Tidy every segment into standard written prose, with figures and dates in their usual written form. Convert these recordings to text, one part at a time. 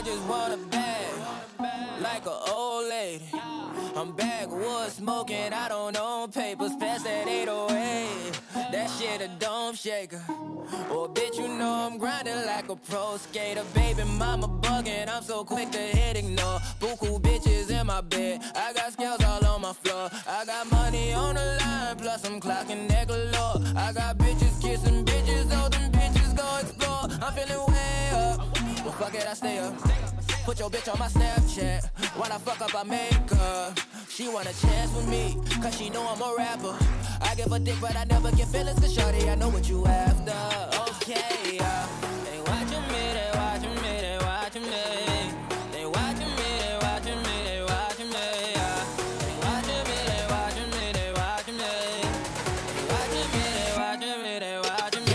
just want a bag, like an old lady. I'm backwoods smoking, I don't own papers, pass that 808. That shit a dome shaker. Oh, bitch, you know I'm grinding like a pro skater. Baby mama bugging, I'm so quick to hit ignore. Buku bitches in my bed, I got scales all on my floor. I got money on the line, plus I'm clocking that galore. I got bitches kissing bitches, all them bitches go explore. I'm feeling way up, well fuck it, I stay up. Put your bitch on my Snapchat, when I fuck up I make her. She want a chance with me, cause she know I'm a rapper. I give a dick but I never get feelings, cause shorty I know what you after. Okay, they watching me, they watching me, they watching me. They watching me, they watching me, they watching me. They watching me, they watching me, they watching me. They watching me, they watching me, they watching me.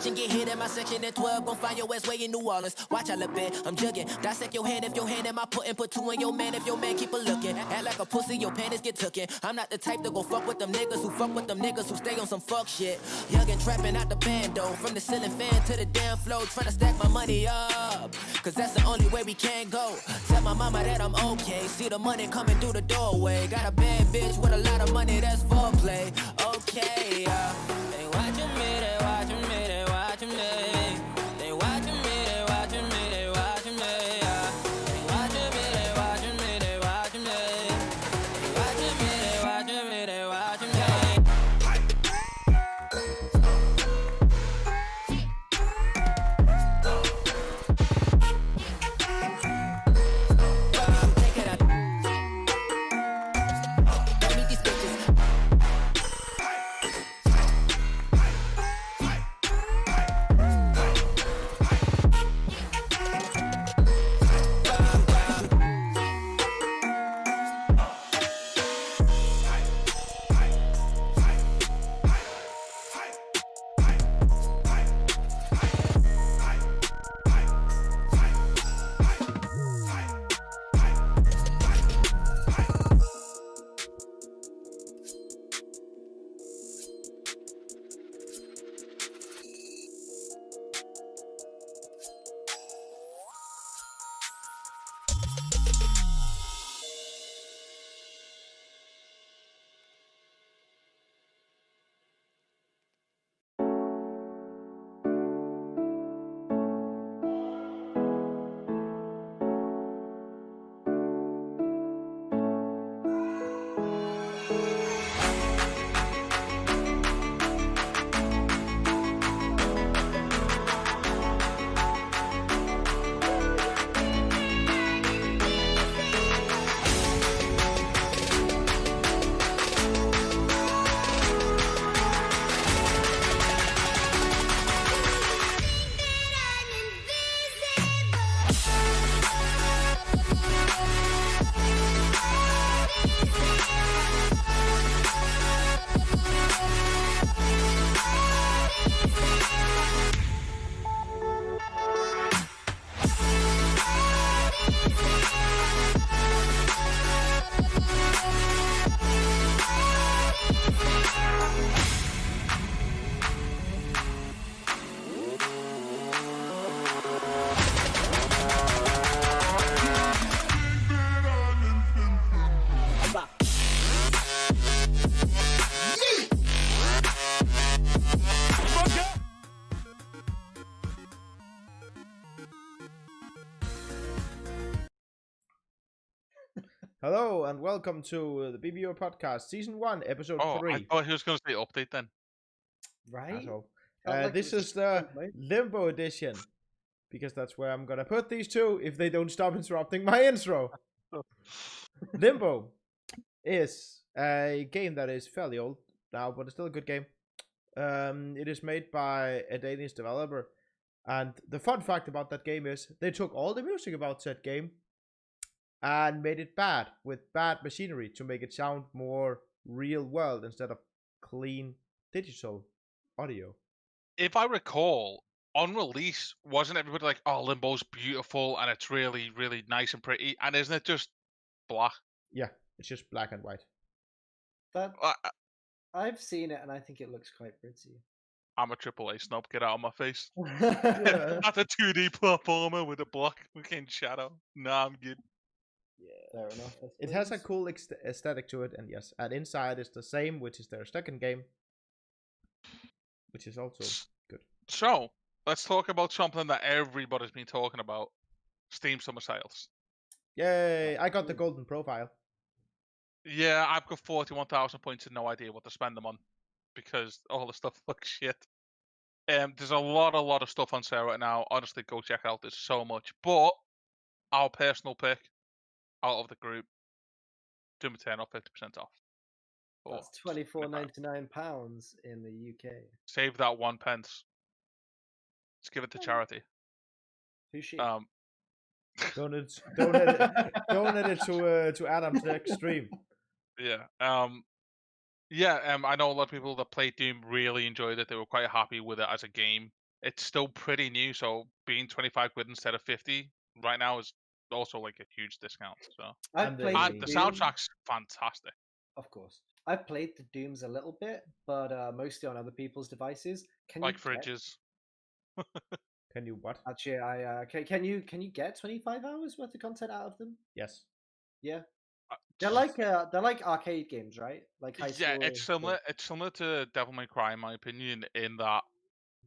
Get hit in my section at 12, gon' find your ass way in New Orleans. Watch I look bad, I'm jugging. Dissect your hand if your hand in my puttin'. Put two in your man if your man keep a looking. Act like a pussy, your panties get tookin'. I'm not the type to go fuck with them niggas who fuck with them niggas who stay on some fuck shit. Young and trappin' out the bando, from the ceiling fan to the damn floor, tryna stack my money up, cause that's the only way we can go. Tell my mama that I'm okay, see the money coming through the doorway. Got a bad bitch with a lot of money, that's foreplay. Okay, they watching me, they watching me, they watching me. They watching me, they watching me, they watching me. They watching me, they watching me, they watching me. They watching me, they watching me, they watching me. Hello and welcome to the BBU podcast, season 1, episode 3. I thought he was going to say update then. Right? Asshole. Felt like it This was is the different, mate. Limbo edition, because that's where I'm gonna put these two if they don't stop interrupting my intro. Limbo is a game that is fairly old now, but it's still a good game. It is made by a Danish developer, and the fun fact about that game is they took all the music about said game and made it bad with bad machinery to make it sound more real world instead of clean digital audio. If I recall, on release, wasn't everybody like, "Oh, Limbo's beautiful and it's really, really nice and pretty"? And isn't it just black? Yeah, it's just black and white. That I, I've seen it and I think it looks quite pretty. I'm a AAA snob. Get out of my face. Yeah. That's a 2D platformer with a black looking shadow. Nah, I'm good. Fair enough. I It has a suppose. cool aesthetic to it, and yes, and inside is the same, which is their second game, which is also good. So, let's talk about something that everybody's been talking about. Steam Summer Sales. Yay! I got the golden profile. Yeah, I've got 41,000 points and no idea what to spend them on because all the stuff looks shit. There's a lot of stuff on sale right now. Honestly, go check it out. There's so much. But our personal pick out of the group, Doom Eternal 50% off. Or That's £24.99 in the UK. save that 1 pence. Let's give it to charity. Who's she? Donate it to Adam's next stream. Yeah. I know a lot of people that played Doom really enjoyed it. They were quite happy with it as a game. It's still pretty new, so being 25 quid instead of 50 right now is also like a huge discount. So I've played and the the Doom, soundtrack's fantastic. of course. I've played the Dooms a little bit, but mostly on other people's devices. Can Like you get, fridges. Can you what? actually? Can you get 25 hours worth of content out of them? Yes. Yeah, Uh, they're like arcade games, right? Like high Yeah, school. it's similar. It's similar to Devil May Cry, in my opinion, in that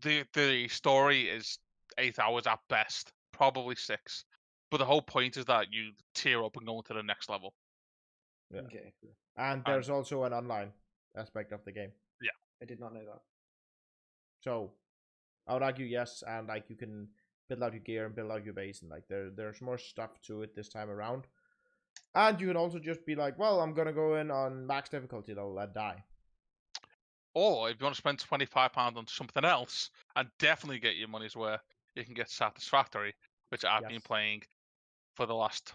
the story is 8 hours at best, probably 6. But the whole point is that you tear up and go into the next level. Yeah. Okay, cool. And there's also an online aspect of the game. Yeah, I did not know that. So I would argue yes, and like you can build out your gear and build out your base, and like there's more stuff to it this time around. And you can also just be like, well, I'm gonna go in on max difficulty level and die. Or if you want to spend £25 on something else and definitely get your money's worth, you can get Satisfactory, which I've been playing for the last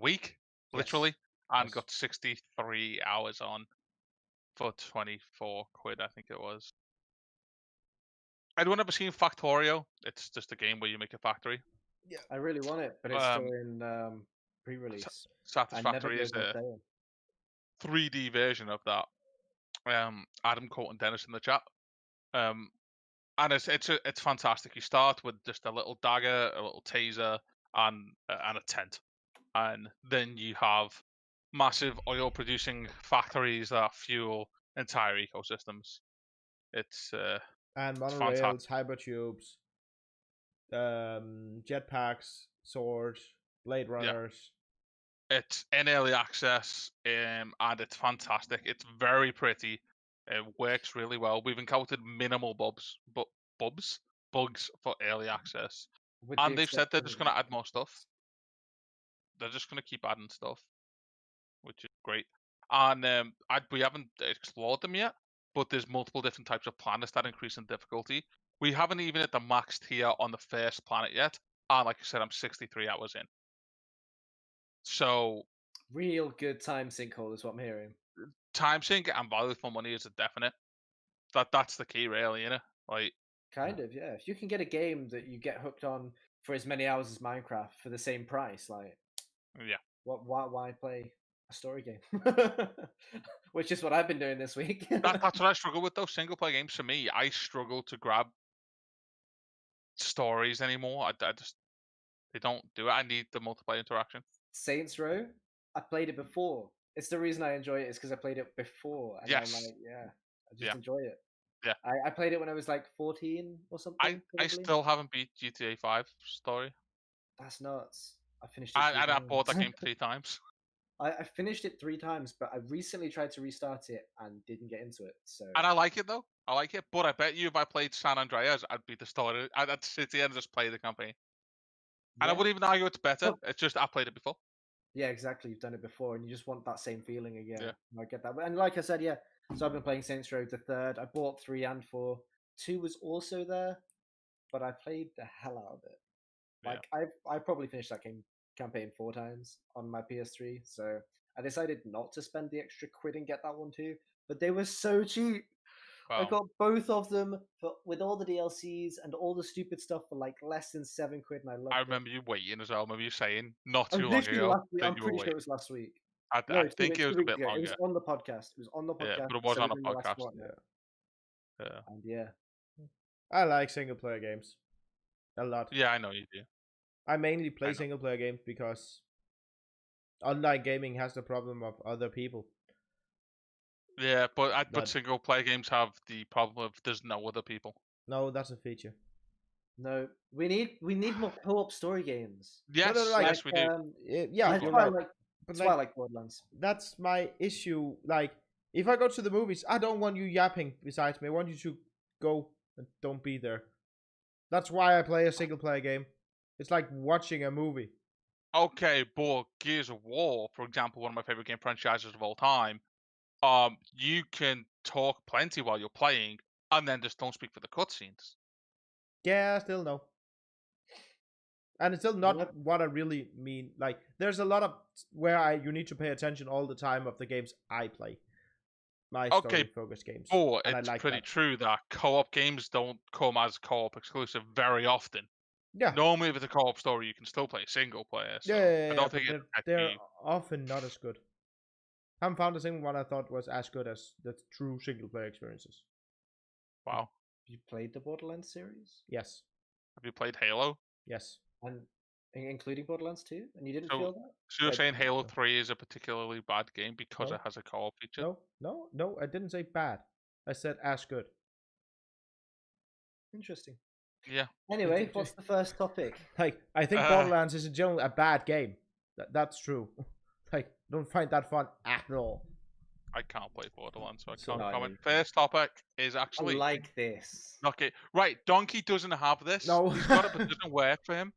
week, literally, and got 63 hours on for 24 quid, I think it was. Anyone ever seen Factorio? It's just a game where you make a factory. Yeah, I really want it, but it's still in pre-release. Satisfactory is on a sale. 3D version of that. Adam, Colt, and Dennis in the chat. And it's fantastic. You start with just a little dagger, a little taser, and a tent, and then you have massive oil-producing factories that fuel entire ecosystems. It's And it's monorails, fantastic. hypertubes, jetpacks, swords, blade runners. It's in early access, and it's fantastic. It's very pretty. It works really well. We've encountered minimal bugs for early access, With and the they've said they're exception just going to add more stuff. They're just going to keep adding stuff, which is great. And we haven't explored them yet, but there's multiple different types of planets that increase in difficulty. We haven't even hit the max tier on the first planet yet, and like I said, I'm 63 hours in. So real good time sinkhole is what I'm hearing. time sink and value for money is a definite. That's the key, really, innit? Like, Kind of, yeah. If you can get a game that you get hooked on for as many hours as Minecraft for the same price, like, yeah, why play a story game? Which is what I've been doing this week. that's what I struggle with though. Single player games for me, I struggle to grab stories anymore. I just they don't do it. I need the multiplayer interaction. Saints Row, I played it before. It's the reason I enjoy it is because I played it before, and I'm Yes. like, yeah, I just Yeah. enjoy it. Yeah. I played it when I was like 14 or something. I probably. still haven't beat GTA 5 story. That's nuts. I finished it. I bought that game 3 times. I finished it 3 times, but I recently tried to restart it and didn't get into it. So And I like it though. I like it, but I bet you if I played San Andreas, I'd beat the story. I'd sit here and just play the campaign. And I yeah. wouldn't even argue it's better. It's just I played it before. Yeah, exactly. You've done it before, and you just want that same feeling again. Yeah. I get that. And like I said, yeah. So I've been playing Saints Row the third. I bought 3 and 4. 2 was also there, but I played the hell out of it. Like I probably finished that game campaign 4 times on my PS3, so I decided not to spend the extra quid and get that one too. But they were so cheap. I Wow. got both of them with all the DLCs and all the stupid stuff for like less than £7, and I loved I it. remember you waiting as well. I remember you saying not I was too long literally ago last week. that I'm you were pretty sure it waiting. was last week. I No, think it was 2 a weeks bit ago. It was longer. on the podcast. It was on the podcast. Yeah, but it was on a within the last podcast. fortnight. Yeah. And yeah, I like single player games a lot. Yeah, I know you do. I mainly play I know. single player games because online gaming has the problem of other people. Yeah, but But single player games have the problem of there's no other people. no, that's a feature. no, we need more co-op story games. Yes, no, like- yes, we do. Yeah, That's you're why I right. like. But That's why I like, like Borderlands. that's my issue. Like, if I go to the movies, I don't want you yapping besides me. I want you to go and don't be there. That's why I play a single player game. It's like watching a movie. Okay, but Gears of War, for example, one of my favorite game franchises of all time, you can talk plenty while you're playing, and then just don't speak for the cutscenes. Yeah, still no. And it's still not Yep. what I really mean. Like, there's a lot of you need to pay attention all the time of the games I play. My Okay, story-focused games. But And I it's like pretty that. true that co-op games don't come as co-op exclusive very often. Yeah. Normally, if it's a co-op story, you can still play single player. So Yeah, I don't but think it's they're often not as good. Haven't found a single one I thought was as good as the true single player experiences. Wow. You played the Borderlands series, Yes. Have you played Halo? Yes. and including Borderlands 2, and you didn't So- feel that? So you're I- saying Halo no. 3 is a particularly bad game because No. it has a co-op feature? No, I didn't say bad. I said as good. Interesting. Yeah. Anyway, what's the first topic? Like, I think Borderlands is in general a bad game. That's true. Like, don't find that fun at all. I can't play Borderlands, so I So- can't No, I know comment. you can't. First topic is I actually like this. okay. Right, Donkey doesn't have this. No. He's got it, but it doesn't work for him.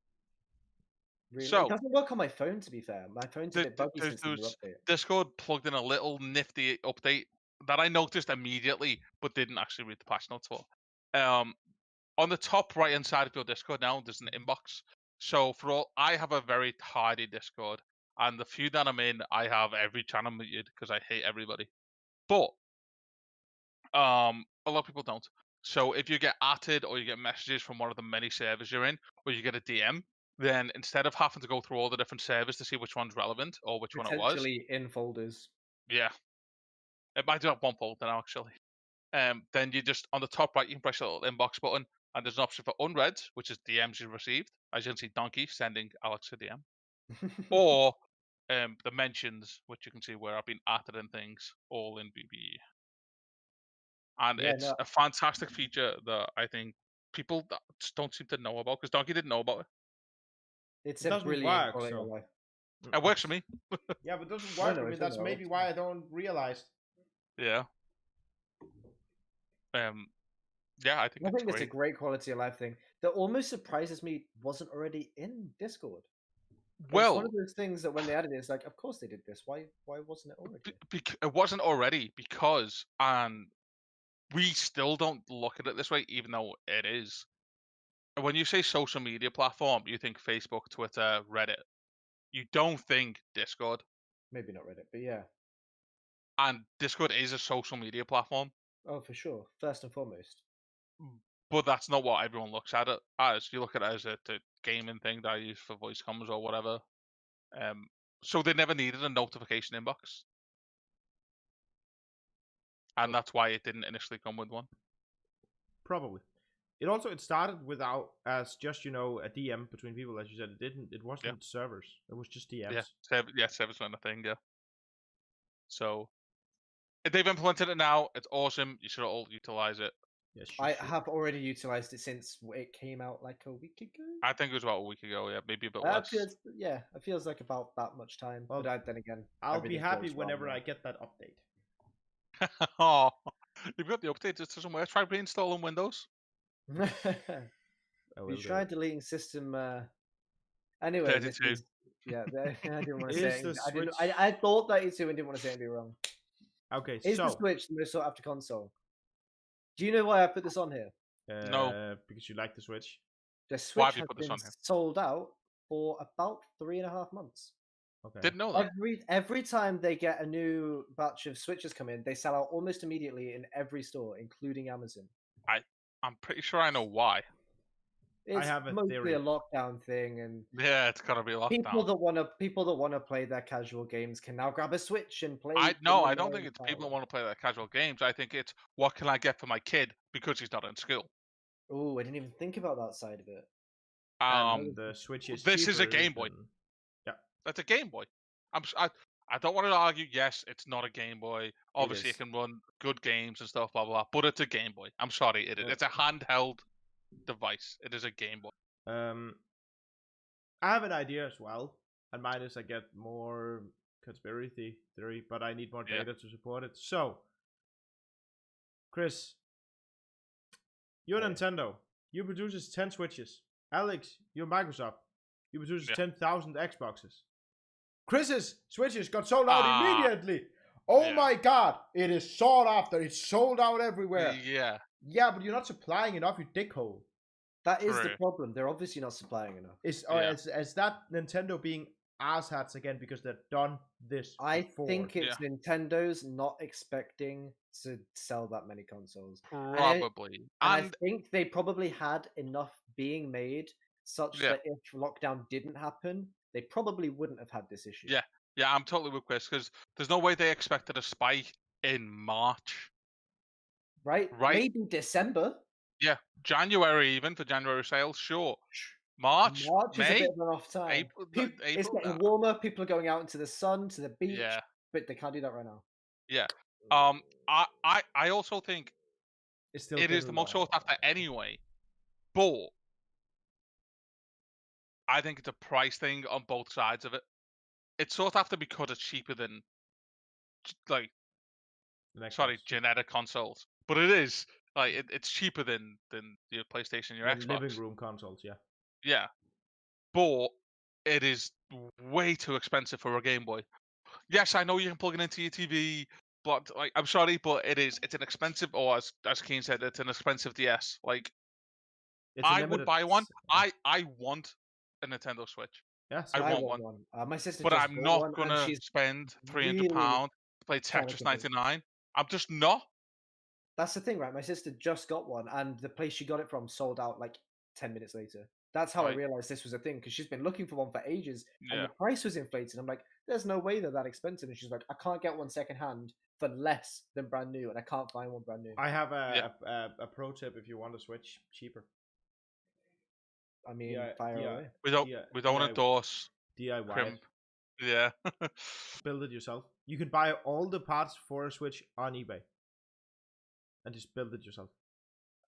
Really? So- It doesn't work on my phone, to be fair. My phone's a Th- bit buggy th- since the new there's- update. Discord plugged in a little nifty update that I noticed immediately, but didn't actually read the patch notes for. On the top right hand side of your Discord now, there's an inbox. So I have a very tidy Discord, and the few that I'm in, I have every channel muted because I hate everybody. But a lot of people don't. So if you get atted or you get messages from one of the many servers you're in, or you get a DM, then instead of having to go through all the different servers to see which one's relevant or which one it was, Potentially in folders. yeah, it might do have one folder now actually. Then you just on the top right you can press the little inbox button, and there's an option for unread, which is DMs you received. As you can see, Donkey sending Alex a DM, or the mentions, which you can see where I've been atted and things, all in BBU. And Yeah, it's no. a fantastic feature that I think people just don't seem to know about because Donkey didn't know about it. It's It a doesn't brilliant work, quality so- of life. It works for me. Yeah, but it doesn't I work know, for me. it's That's not maybe works. why I don't realize. Yeah. Yeah, I think I it's think it's a great. great quality of life thing that almost surprises me wasn't already in Discord. It's Well, one of those things that when they added it, it's like, of course they did this. Why wasn't it already? it wasn't already because, and we still don't look at it this way, even though it is. When you say social media platform, you think Facebook, Twitter, Reddit. You don't think Discord. Maybe not Reddit, but yeah. And Discord is a social media platform, Oh, for sure. First and foremost. but that's not what everyone looks at it as. You look at it as a gaming thing that I use for voice comms or whatever. So they never needed a notification inbox. And that's why it didn't initially come with one. Probably. It started without as just a DM between people, as you said. It wasn't servers. It was just DMs. Yeah, service line a thing, yeah. So they've implemented it now. It's awesome. You should all utilize it. Yes, I have already utilized it since it came out like a week ago. I think it was about a week ago, yeah, maybe a bit It less. feels like about that much time. Well, but then again, I'll be everything happy feels wrong whenever now. I get that update. Oh, you've got the update. It doesn't work. Try reinstalling Windows. I will You do tried it. deleting system. Anyway, this 32. is I didn't want to Is say. the Anything. Switch- I thought 32 and didn't want to say anything wrong. Okay, Is the so Switch the most sought after console? Do you know why I put this on here? No. because you like the Switch. The Why Switch have you has put this been on here? sold out for about 3.5 months. Okay. Didn't know that. Every time they get a new batch of Switches come in, they sell out almost immediately in every store, including Amazon. I'm pretty sure I know why. It's have a mostly theory. a lockdown thing, and Yeah, it's gotta be people lockdown. that wanna play their casual games can now grab a Switch and play. I them in don't their think it's own people that style. want to play their casual games. I think it's what can I get for my kid because he's not in school. Oh, I didn't even think about that side of it. And the Switch is this is a cheaper Game Boy. than- Yeah. That's a Game Boy. I don't want to argue. Yes, it's not a Game Boy. Obviously, it is. can run good games and stuff, blah blah. But it's a Game Boy. I'm sorry, it's a handheld device. It is a Game Boy. I have an idea as well, and mine is I get more conspiracy theory, but I need more data to support it. So, Chris, you're Nintendo. You produces 10 Switches. Alex, you're Microsoft. You produces 10,000 Xboxes. Chris's Switches got sold out immediately. Oh my god, it is sought after. It's sold out everywhere. Yeah. Yeah, but you're not supplying enough, you dickhole. That is the problem. They're obviously not supplying enough. Is that Nintendo being asshats again because they've done this before? I think it's Nintendo's not expecting to sell that many consoles. Probably. And I think they probably had enough being made such that if lockdown didn't happen, they probably wouldn't have had this issue. Yeah, I'm totally with Chris because there's no way they expected a spike in March. Right? Maybe December. Yeah, January even for January sales, sure. March is May, a bit of an off time. April, it's getting warmer. People are going out into the sun, to the beach. Yeah. But they can't do that right now. Yeah. I also think it is the most sought after anyway. But I think it's a price thing on both sides of it. It's sought after because it's cheaper than generic consoles. But it is it's cheaper than your PlayStation, your Xbox. Living room consoles, yeah. Yeah. But it is way too expensive for a Game Boy. Yes, I know you can plug it into your TV, but I'm sorry, but it's an expensive, or as Keen said, it's an expensive DS. I would buy one. I want a Nintendo Switch. Yes, I want one. My sister, but I'm not gonna spend £300 to play Tetris 99. I'm just not. That's the thing, right? My sister just got one, and the place she got it from sold out 10 minutes later. That's how I realized this was a thing, because she's been looking for one for ages, and the price was inflated. I'm like, there's no way they're that expensive. And she's like, I can't get one secondhand for less than brand new, and I can't find one brand new. I have a pro tip if you want to switch cheaper. I mean, fire away. We don't endorse DIY. Crimp. Yeah. Build it yourself. You can buy all the parts for a Switch on eBay. And just build it yourself.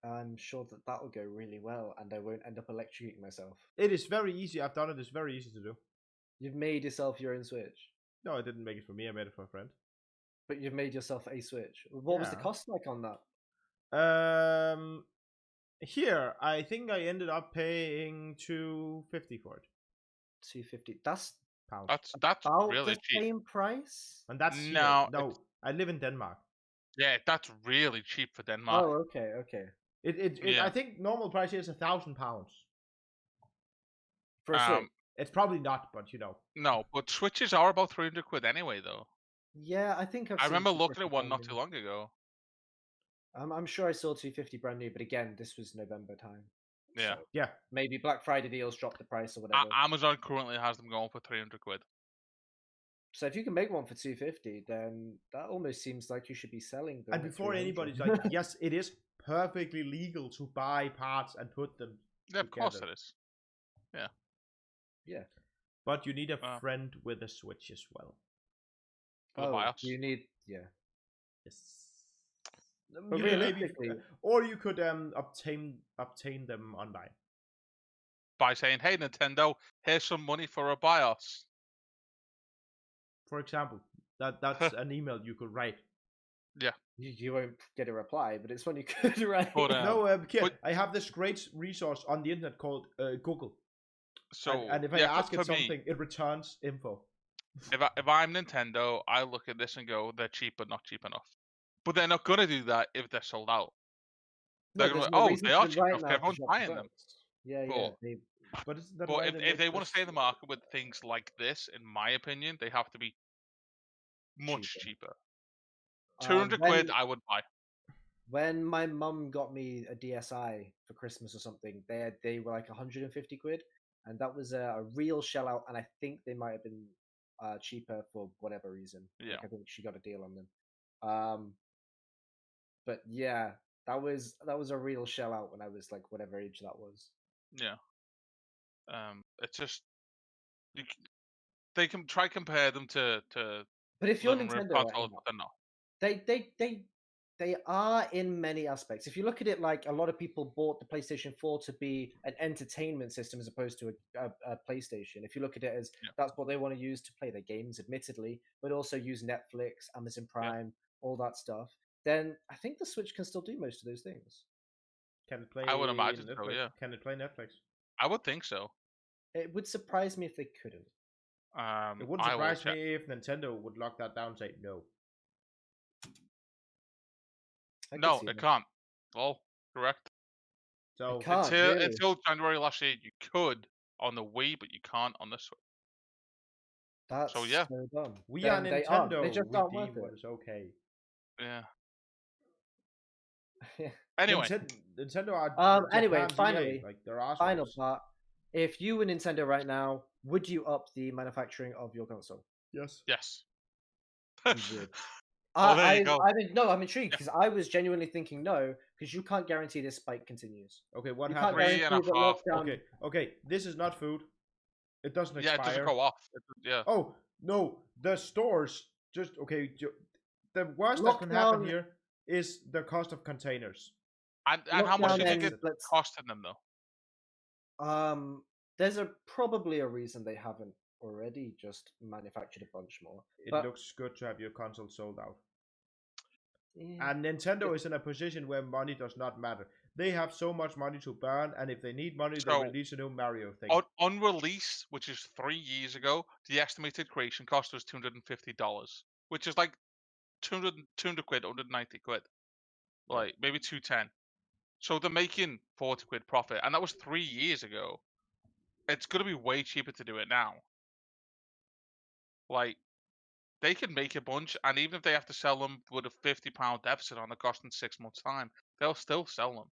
I'm sure that will go really well, and I won't end up electrocuting myself. It is very easy. I've done it. It's very easy to do. You've made yourself your own Switch? No, I didn't make it for me. I made it for a friend. But you've made yourself a Switch. What was the cost like on that? Here, I think I ended up paying $250 for it. $250. That's pounds. That's about really the cheap. Same price. And that's no. I live in Denmark. Yeah, that's really cheap for Denmark. Oh, okay. I think normal price here is £1,000 for a Switch. It's probably not, but No, but Switches are about £300 anyway, though. Yeah, I think I remember looking at one not too long ago. I'm sure I saw $250 brand new, but again, this was November time. Yeah. So yeah. Maybe Black Friday deals dropped the price or whatever. Amazon currently has them going for £300. So if you can make one for $250, then that almost seems like you should be selling them. And before anybody's like, yes, it is perfectly legal to buy parts and put them together. Of course it is. Yeah. Yeah. But you need a friend with a Switch as well. You need, yeah. Yes. But realistically, or you could obtain them online by saying, "Hey Nintendo, here's some money for a BIOS." For example, that's an email you could write. Yeah, you won't get a reply, but it's one you could write. But, I have this great resource on the internet called Google. So, and if I ask it something, it returns info. If I'm Nintendo, I look at this and go, they're cheap but not cheap enough. But they're not going to do that if they're sold out. They're going to go, they are cheap enough. Everyone's buying them. Yeah. But isn't that But why if they want to stay in the market with things like this, in my opinion, they have to be much cheaper. 200 quid, I would buy. When my mum got me a DSi for Christmas or something, they were like 150 quid, and that was a real shell out. And I think they might have been cheaper for whatever reason. Yeah. Like, I think she got a deal on them. But yeah, that was a real shell out when I was like whatever age that was. Yeah. It's just they can try compare them to But if you're living room Nintendo right consoles, now, but they're not. they are in many aspects. If you look at it, like a lot of people bought the PlayStation 4 to be an entertainment system as opposed to a PlayStation. If you look at it as that's what they want to use to play their games, admittedly, but also use Netflix, Amazon Prime, all that stuff, then I think the Switch can still do most of those things. Can it play I would imagine Netflix? so, yeah. Can it play Netflix? I would think so. It would surprise me if they couldn't. It wouldn't surprise me if Nintendo would lock that down and say no. No, it can't. Well, correct. So it can't, until January last year, you could on the Wii, but you can't on the Switch. That's so yeah, so dumb. We Then are Nintendo. They just we aren't deem worth what it. is okay. Yeah. Yeah. Anyway, Nintendo are anyway, Japan's finally, EA. Like they're assholes. final part. If you were Nintendo right now, would you up the manufacturing of your console? Yes. Yes. You would. Well, there you go. I'm intrigued because I was genuinely thinking no, because you can't guarantee this spike continues. Okay, what You happened? can't guarantee the lockdown. Okay. This is not food. It doesn't expire. Yeah, it doesn't go off. Yeah. Oh no, the stores just okay. The worst that can happen here is the cost of containers. And how much do you think it's costing them though? There's probably a reason they haven't already just manufactured a bunch more. It looks good to have your console sold out. Yeah. And Nintendo is in a position where money does not matter. They have so much money to burn, and if they need money, they release a new Mario thing. On release, which is 3 years ago, the estimated creation cost was $250, which is like 200 quid, 190 quid, like maybe 210. So they're making 40 quid profit, and that was 3 years ago. It's going to be way cheaper to do it now. Like, they can make a bunch, and even if they have to sell them with a £50 deficit on the cost in 6 months' time, they'll still sell them.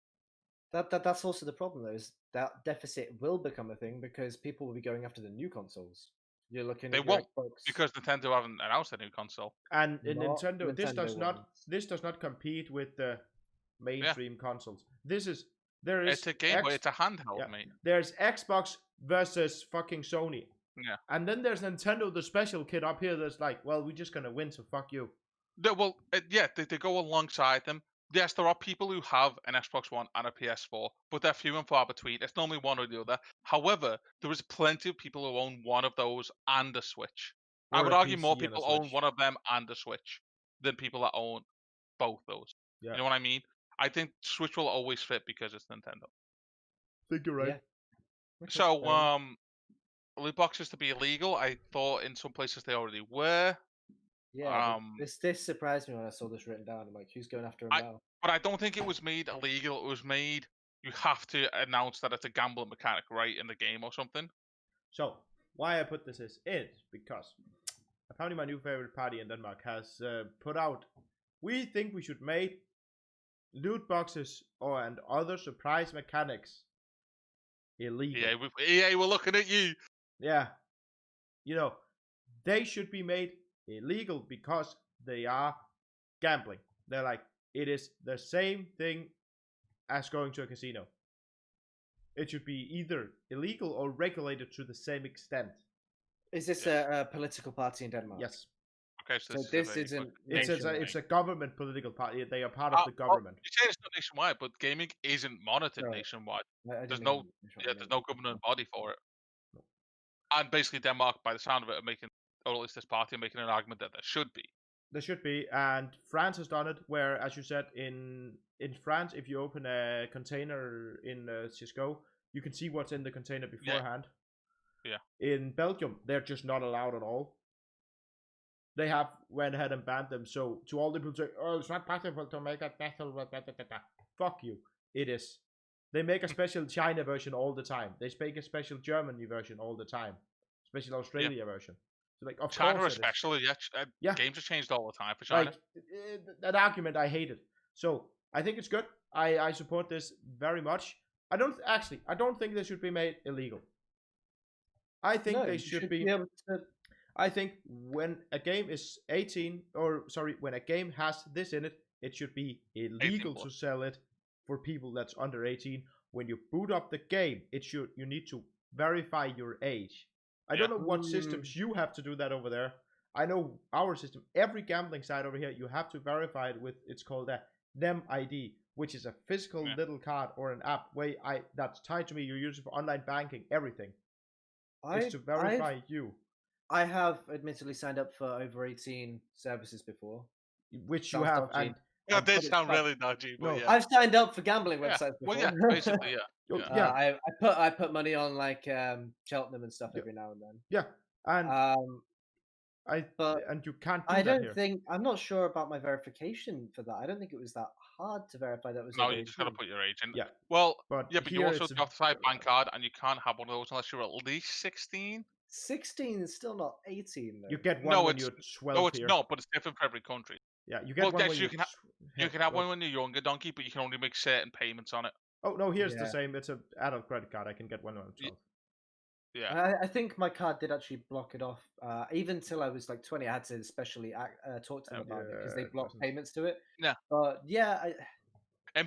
That's also the problem, though, is that deficit will become a thing because people will be going after the new consoles. You're looking at won't because Nintendo haven't announced a new console. And in Nintendo this does not compete with the mainstream consoles. It's a Game Boy, it's a handheld, mate. There's Xbox versus fucking Sony. Yeah. And then there's Nintendo, the special kid up here that's like, well, we're just gonna win, so fuck you. They go alongside them. Yes, there are people who have an Xbox One and a PS4, but they're few and far between. It's normally one or the other. However, there is plenty of people who own one of those and a Switch. I would argue more people own one of them and a Switch than people that own both those. Yeah. You know what I mean? I think Switch will always fit because it's Nintendo. I think you're right. Yeah. So, loot boxes to be illegal, I thought in some places they already were. Yeah, this surprised me when I saw this written down. I'm like, who's going after him now? But I don't think it was made illegal. It was made, you have to announce that it's a gambling mechanic, right, in the game or something. So, why I put this is because apparently my new favorite party in Denmark has put out, we think we should make loot boxes and other surprise mechanics illegal. EA, we're looking at you. Yeah. You know, they should be made illegal because they are gambling. They're like, it is the same thing as going to a casino. It should be either illegal or regulated to the same extent. Is this a political party in Denmark? Yes. Okay, so this isn't. It's a government political party. They are part of the government. You say it's not nationwide, but gaming isn't monitored nationwide. There's no government body for it. No. And basically, Denmark, by the sound of it, or at least this party, are making an argument that there should be. There should be, and France has done it. Where, as you said, in France, if you open a container in CS:GO, you can see what's in the container beforehand. Yeah. In Belgium, they're just not allowed at all. They have went ahead and banned them. So to all the people say, "Oh, it's not possible to make a battle." Fuck you. It is. They make a special China version all the time. They make a special Germany version all the time. Special Australia version. So like, of China course it is. especially, games are changed all the time for China. Like that argument, I hate it. So I think it's good. I support this very much. I don't think they should be made illegal. I think they should be able to... I think when a game is 18, when a game has this in it, it should be illegal to sell it for people that's under 18. When you boot up the game, you need to verify your age. I don't know what systems you have to do that over there. I know our system, every gambling site over here, you have to verify it with, it's called a NEM ID, which is a physical little card or an app that's tied to me. You use it for online banking, everything. It's to verify you. I have admittedly signed up for over 18 services before. Which you have. That did sound really dodgy, but yeah. I've signed up for gambling websites before. Well, yeah, basically, yeah. I put money on like Cheltenham and stuff every now and then. Yeah, and and you can't do that here. I'm not sure about my verification for that. I don't think it was that hard to verify that was. No, you just got to put your age in. Yeah. Well, but you also have to have a bank card, and you can't have one of those unless you're at least 16. 16 is still not 18 though. You get one when you're 12 No, it's not, but it's different for every country. Yeah, you get one when you can have one when you're younger, Donkey, but you can only make certain payments on it. Oh no, here's the same. It's an adult credit card. I can get one when I'm 12. Yeah. I think my card did actually block it off. Even till I was like 20, I had to especially talk to them about it because they blocked payments to it. Yeah. But yeah.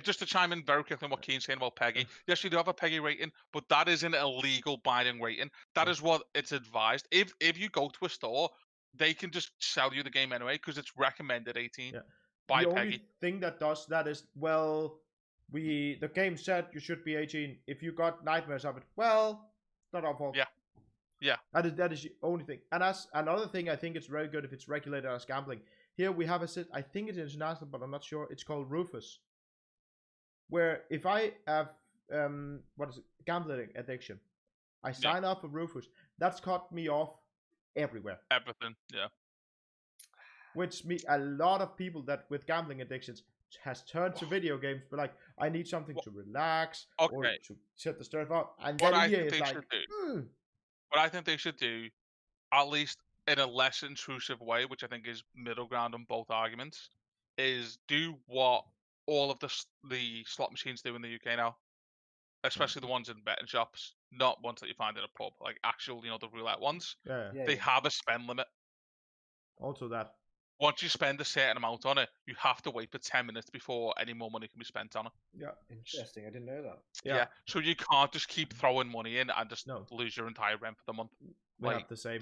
Just to chime in very quickly on what Keane's saying about PEGI. Yes, you do have a PEGI rating, but that isn't a legal binding rating. That is what it's advised. If you go to a store, they can just sell you the game anyway because it's recommended 18 by the PEGI. Only thing that does that is, the game said you should be 18. If you got nightmares of it, it's not our fault. Yeah. That is the only thing. And as another thing, I think it's very good if it's regulated as gambling. Here we have I think it's international, but I'm not sure. It's called Rufus. Where if I have gambling addiction, I sign up for Rufus. That's cut me off everywhere. Everything, yeah. Which a lot of people that with gambling addictions has turned to video games, but like I need something to relax or to set the stuff up. And then EA is like, what I think they should do, at least in a less intrusive way, which I think is middle ground on both arguments, is do what all of the slot machines do in the UK now, especially the ones in betting shops, not ones that you find in a pub, like actual, the roulette ones. They have a spend limit. Also that. Once you spend a certain amount on it, you have to wait for 10 minutes before any more money can be spent on it. Yeah. Interesting. I didn't know that. Yeah. So you can't just keep throwing money in and just lose your entire rent for the month. We have the same.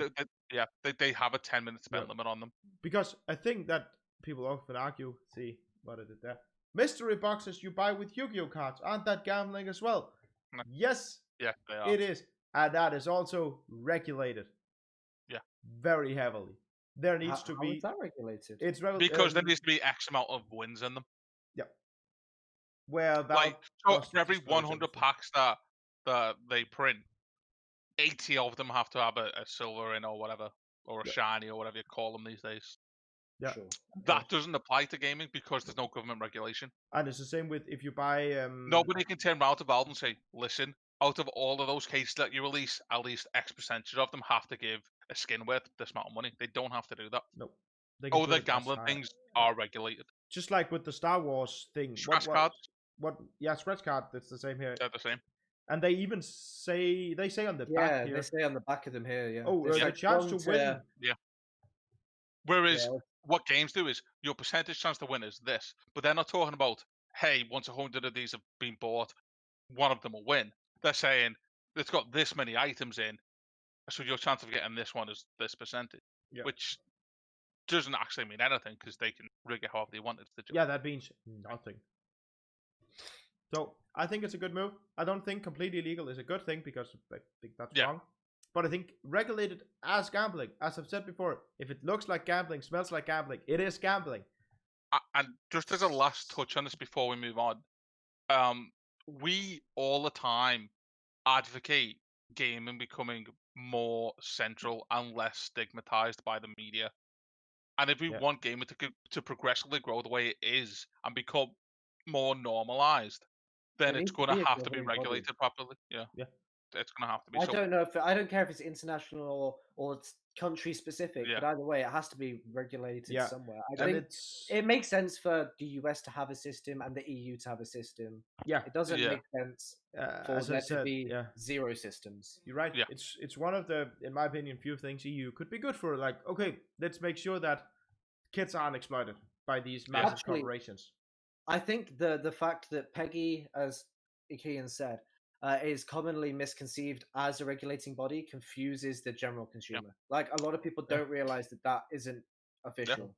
They have a 10-minute spend limit on them. Because I think that people often argue, see what I did there. Mystery boxes you buy with Yu-Gi-Oh cards, aren't that gambling as well? No. Yes. Yeah, they are. It is. And that is also regulated. Yeah. Very heavily. There needs to be. How is that regulated? It's because there needs to be X amount of wins in them. Yeah. Where for every 100 packs that they print, 80 of them have to have a silver in or whatever, or a shiny or whatever you call them these days. Yeah. Sure. That doesn't apply to gaming because there's no government regulation. And it's the same with if you buy. Nobody can turn around to Valve and say, listen, out of all of those cases that you release, at least X percentage of them have to give a skin worth this amount of money. They don't have to do that. No. The gambling things are regulated. Just like with the Star Wars thing. Scratch cards. Scratch card. It's the same here. They're the same. And they even say on the back here. Yeah, they say on the back of them here. Yeah. Oh, there's a chance to win. Yeah. Whereas what games do is your percentage chance to win is this, but they're not talking about, hey, once 100 of these have been bought, one of them will win. They're saying it's got this many items in, so your chance of getting this one is this percentage, which doesn't actually mean anything because they can rig it however they want it to do. Yeah, that means nothing. So I think it's a good move. I don't think completely illegal is a good thing because I think that's wrong. But I think regulated as gambling, as I've said before, if it looks like gambling, smells like gambling, it is gambling. And just as a last touch on this before we move on, we all the time advocate gaming becoming more central and less stigmatized by the media. And if we want gaming to progressively grow the way it is and become more normalized, then It it's needs to going to be a have to be governing body. regulated properly. Yeah. Yeah. It's going to have to be. I So don't know I don't care if it's international or it's country specific, but Yeah. either way, it has to be regulated Yeah. somewhere. I And think it makes sense for the US to have a system and the EU to have a system. yeah, It doesn't Yeah. make sense for as I there to said, be yeah, zero systems. you're right. Yeah. It's one of the, in my opinion, few things EU could be good for. Like, okay, let's make sure that kids aren't exploited by these massive Actually, corporations. I think the fact that Peggy, as Ikian said, is commonly misconceived as a regulating body confuses the general consumer. Like a lot of people Yeah. don't realize that that isn't official.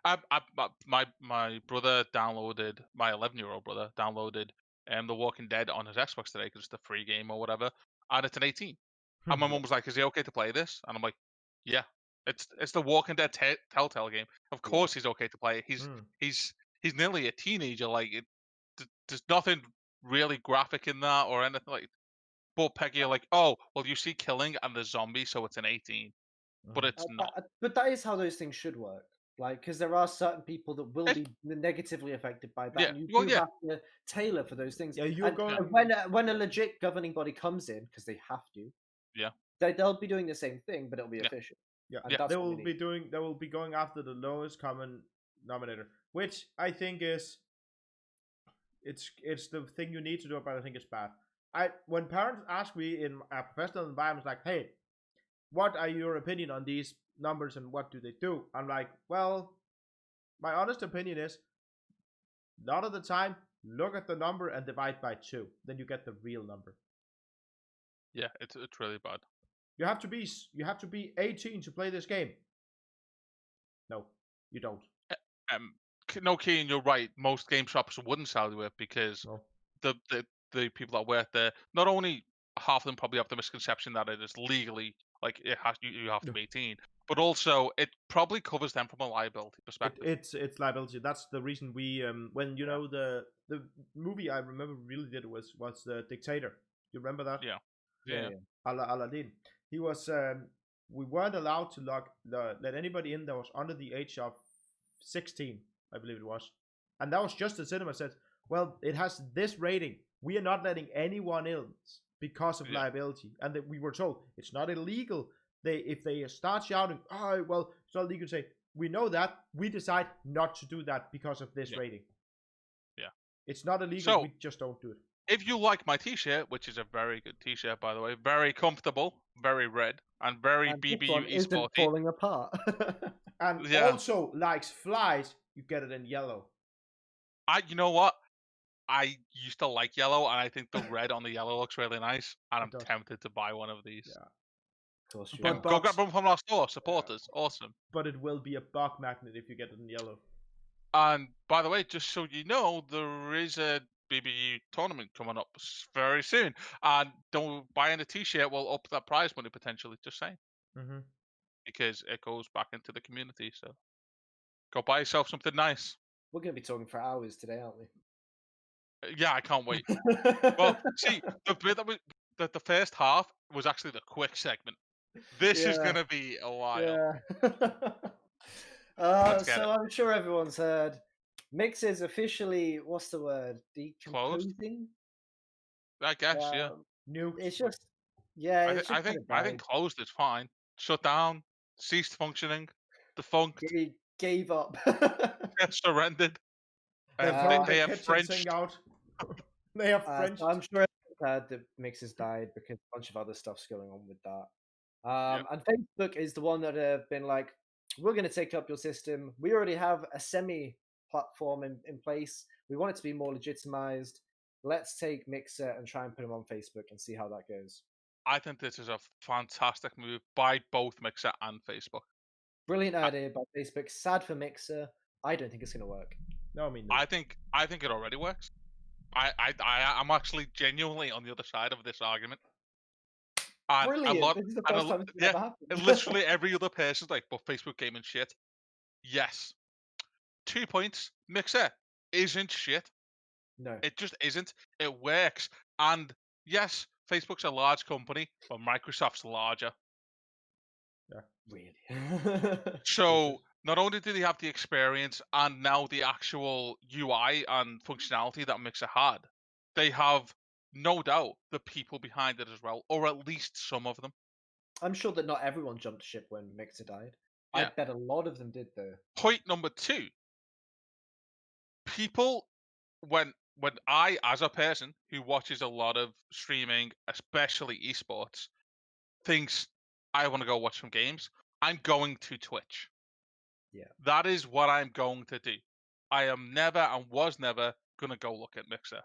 My brother downloaded, my 11-year-old brother downloaded The Walking Dead on his Xbox today because it's a free game or whatever, and it's an 18. And my mum was like, "Is he okay to play this?" And I'm like, "Yeah, it's the Walking Dead Telltale game. Of course he's okay to play it. He's nearly a teenager. Like there's nothing really graphic in that or anything like." But Peggy are like, "Oh, well, you see killing and the zombie, so it's an 18." But it's not. But that is how those things should work. Like, because there are certain people that will be negatively affected by that, Yeah, and you well, do yeah. have to tailor for those things. Yeah, you're And going. when a legit governing body comes in, because they have to, Yeah. they'll be doing the same thing, but it'll be Yeah. official. Yeah, And that's they what we will need. be doing. They will be going after the lowest common denominator, which I think is. It's the thing you need to do, but I think it's bad. When parents ask me in a professional environment, like, "Hey, what are your opinion on these numbers and what do they do?" I'm like, well, my honest opinion is, a lot of the time, look at the number and divide by 2. Then you get the real number. Yeah, it's really bad. You have to be 18 to play this game. No, you don't. No, Keane, you're right. Most game shops wouldn't sell you it because No. the people that work there, not only half of them probably have the misconception that it is legally like it has you have to be 18, but also it probably covers them from a liability perspective. It's liability. That's the reason we when you know the movie I remember really did was the Dictator. You remember that? Yeah. Aladdin. He was we weren't allowed to let anybody in that was under the age of 16, I believe it was. And that was just the cinema said, well, it has this rating. We are not letting anyone else because of liability. And that we were told it's not illegal. If they start shouting, oh well, it's not illegal to say, we know that. We decide not to do that because of this rating. Yeah. It's not illegal, so, we just don't do it. If you like my t-shirt, which is a very good t-shirt by the way, very comfortable, very red, and very BBU esporty, falling apart. And also likes flies, you get it in yellow. You know what? I used to like yellow, and I think the red on the yellow looks really nice, and I'm tempted to buy one of these. Yeah. Of course you are. Go grab them from our store, support us. Awesome. But it will be a bug magnet if you get it in yellow. And by the way, just so you know, there is a BBU tournament coming up very soon, and don't buying a t-shirt will up that prize money potentially. Just saying, because it goes back into the community. So go buy yourself something nice. We're going to be talking for hours today, aren't we? Yeah, I can't wait. Well, see, the bit that the first half was actually the quick segment. This is gonna be a while. Yeah. So I'm sure everyone's heard. Mix is officially, what's the word? Decomposing? I guess, yeah. It's just, yeah. I think closed is fine. Shut down, ceased functioning, defunct. Gave up. Surrendered. They have French out. They have French. I'm sure everyone's heard that Mix has died because a bunch of other stuff's going on with that. And Facebook is the one that have been like, we're going to take up your system. We already have a semi-platform in place. We want it to be more legitimized. Let's take Mixer and try and put them on Facebook and see how that goes. I think this is a fantastic move by both Mixer and Facebook. Brilliant idea by Facebook. Sad for Mixer. I don't think it's going to work. No, I mean, I think it already works. I'm actually genuinely on the other side of this argument. And brilliant! This is the first time it's ever happened. Literally every other person's like, but Facebook gaming shit. Yes. 2 points. Mixer isn't shit. No. It just isn't. It works. And yes, Facebook's a large company, but Microsoft's larger. Yeah. Really? So not only do they have the experience and now the actual UI and functionality that Mixer had, they have no doubt the people behind it as well, or at least some of them. I'm sure that not everyone jumped ship when Mixer died. I Yeah. bet a lot of them did, though. Point number 2. People, when I, as a person who watches a lot of streaming, especially esports, thinks I want to go watch some games, I'm going to Twitch. Yeah. That is what I'm going to do. I am never and was never going to go look at Mixer.